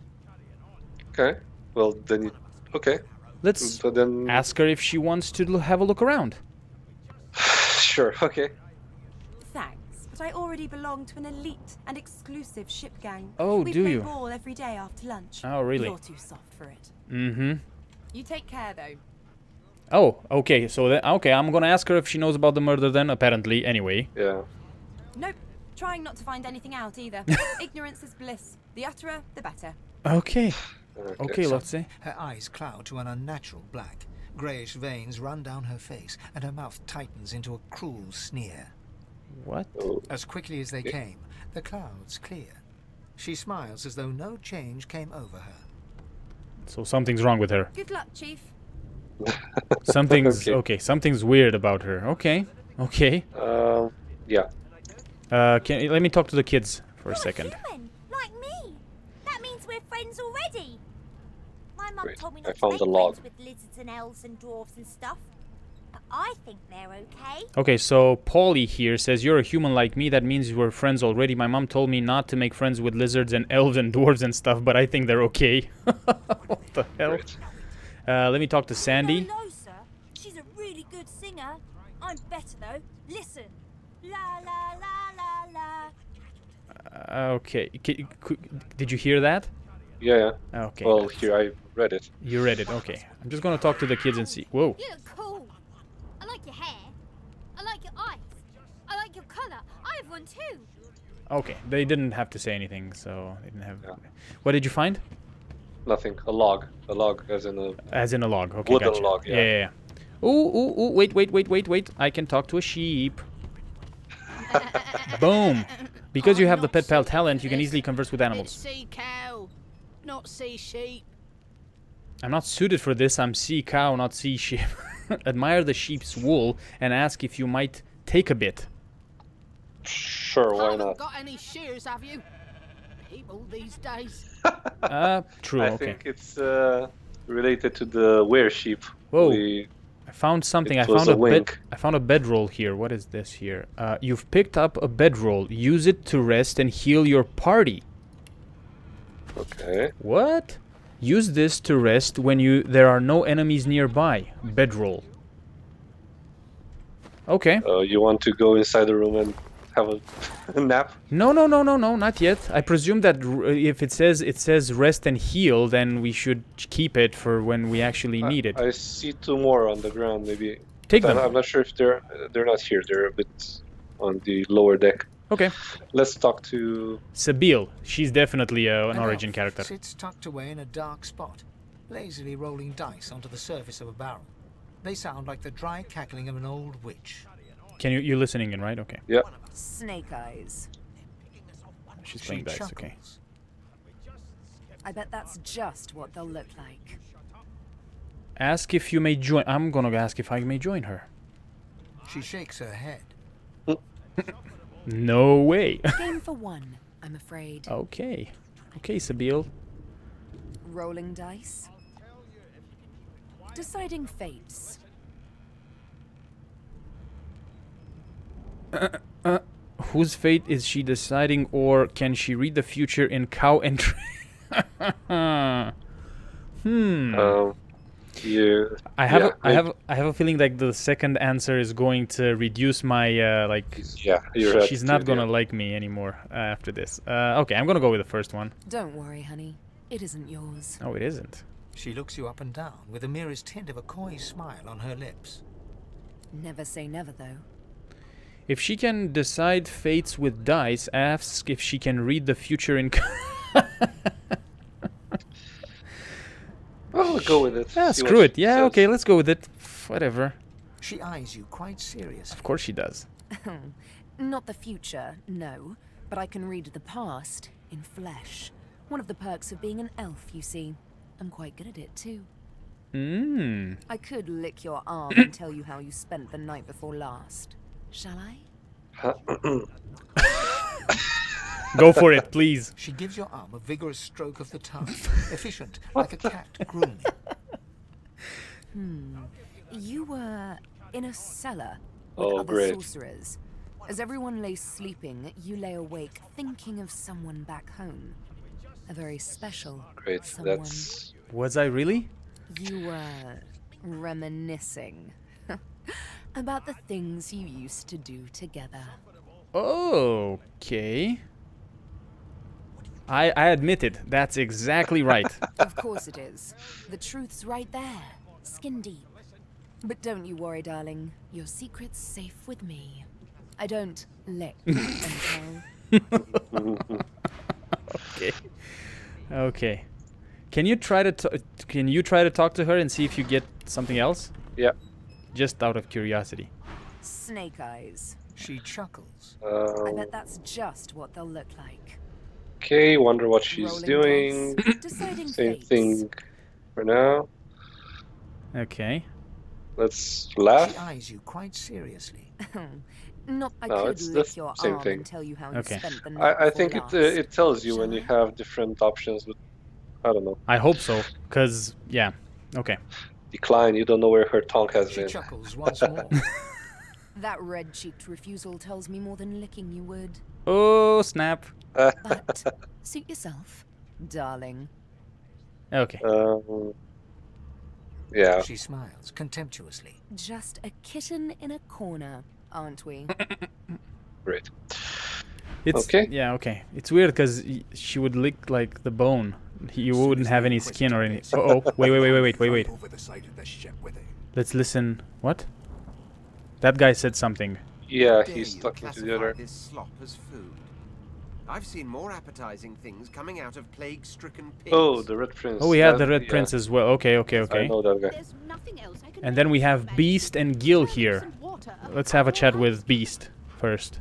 Okay. Well, then. Okay.
Let's
But then.
ask her if she wants to have a look around.
Sure. Okay.
Thanks, but I already belong to an elite and exclusive ship gang.
Oh,
we
do
play
you?
ball every day after lunch.
Oh, really?
You're too soft for it.
Mm-hmm.
You take care, though.
Oh, okay. So then, okay, I'm gonna ask her if she knows about the murder. Then, apparently, anyway.
Yeah.
Nope. Trying not to find anything out either. Ignorance is bliss. The utterer, the better.
Okay. Okay,
So,
let's see.
her eyes cloud to an unnatural black. Greyish veins run down her face, and her mouth tightens into a cruel sneer.
What?
As quickly as they came, the clouds clear. She smiles as though no change came over her.
So something's wrong with her.
Good luck, Chief.
Something's okay. Something's weird about her. Okay. Okay.
Yeah.
Let me talk to the kids for a second.
Human, like me. That means we're friends already. My mum
Wait,
told me
I
not to
found
make
the log.
friends with lizards and elves and dwarves and stuff. But I think they're okay.
Okay, so Polly here says you're a human like me. That means we're friends already. My mom told me not to make friends with lizards and elves and dwarves and stuff, but I think they're okay. What the hell?
Great.
Let me talk to Sandy.
No, sir. She's a really good singer. I'm better though. Listen. La la la la la.
Okay. Did you hear that?
Yeah.
Okay.
Well, here I read it.
You read it. Okay. I'm just gonna talk to the kids and see. Whoa.
You look cool. I like your hair. I like your eyes. I like your colour. I have one too.
Okay. They didn't have to say anything, so they didn't have.
Yeah.
What did you find?
Nothing. A log. A log, as in a.
As in a log. Okay.
Wooden
Gotcha.
log, yeah.
Yeah. Ooh. Wait. I can talk to a sheep. Boom. Because you have the pet pal talent, you can easily converse with animals.
It's sea cow, not sea sheep.
I'm not suited for this. I'm sea cow, not sea sheep. Admire the sheep's wool and ask if you might take a bit.
Sure, why
Haven't
not?
got any shears, have you? people these days.
True.
I
Okay.
think it's related to the were sheep.
Whoa. I found something.
It was a wink.
I found a bedroll here. What is this here? You've picked up a bedroll. Use it to rest and heal your party.
Okay.
What? Use this to rest when there are no enemies nearby. Bedroll. Okay.
You want to go inside the room and have a nap?
No, not yet. I presume that if it says rest and heal, then we should keep it for when we actually need it.
I see 2 more on the ground. Maybe
take them.
I'm not sure if they're not here. They're a bit on the lower deck.
Okay.
Let's talk to
Sabine. She's definitely an origin character.
Sits tucked away in a dark spot, lazily rolling dice onto the surface of a barrel. They sound like the dry cackling of an old witch.
You're listening in, right? Okay.
Yeah.
Snake eyes.
She's playing dice, okay.
I bet that's just what they'll look like.
Ask if you may join. I'm gonna ask if I may join her.
She shakes her head.
No way.
Game for 1, I'm afraid.
Okay. Okay, Sabine.
Rolling dice. Deciding fates.
Whose fate is she deciding, or can she read the future in cow entry? I have a feeling like the second answer is going to reduce my she's not gonna like me anymore after this. Okay, I'm gonna go with the first one.
Don't worry, honey. It isn't yours.
Oh, it isn't.
She looks you up and down with the merest hint of a coy smile on her lips.
Never say never, though.
If she can decide fates with dice, ask if she can read the future in...
Well, we'll go with it.
Yeah, screw it. Yeah, okay, let's go with it. Whatever.
She eyes you quite seriously.
Of course she does.
Not the future, no. But I can read the past in flesh. One of the perks of being an elf, you see. I'm quite good at it, too. I could lick your arm and tell you how you spent the night before last. Shall I?
Go for it, please.
She gives your arm a vigorous stroke of the tongue, efficient, like a cat grooming.
You were in a cellar with other
great.
sorcerers. As everyone lay sleeping, you lay awake thinking of someone back home. A very special someone.
Was I really?
You were reminiscing about the things you used to do together.
Okay. I admit it. That's exactly right.
Of course it is. The truth's right there, skin deep. But don't you worry, darling. Your secret's safe with me. I don't lick and tell.
Okay. Okay. Can you try to talk to her and see if you get something else?
Yeah.
Just out of curiosity.
Snake eyes.
She chuckles.
I bet that's just what they'll look like.
Okay, wonder what she's
Rolling
doing.
dice. Deciding
Same
fates.
thing for now.
Okay.
Let's laugh.
She eyes you quite seriously.
Not I
No,
could
it's
lick
the
your
same
arm
thing.
and tell you how you
Okay.
spent the night
I
before
think
last.
it tells you when you have different options, but I don't know.
I hope so, cause yeah. Okay.
Decline, you don't know where her tongue has
She
been.
chuckles once more.
That red-cheeked refusal tells me more than licking you would.
Oh snap.
But suit yourself, darling.
Okay.
Yeah.
She smiles contemptuously.
Just a kitten in a corner, aren't we?
Great.
It's
okay.
Yeah. Okay. It's weird because she would lick like the bone. You wouldn't have any skin or any. Oh. Wait.
Over the side of the ship with it.
Let's listen. What? That guy said something.
Yeah,
Dare
he's
you
talking to the
classify
other.
this slop as food? I've seen more appetizing things coming out of plague-stricken pigs.
Oh, the Red Prince.
Oh, we had
That-
the Red
yeah.
Prince as well. Okay.
I know that guy.
There's nothing else I can
And then we have Beast and Gil here. Let's have a chat with Beast first.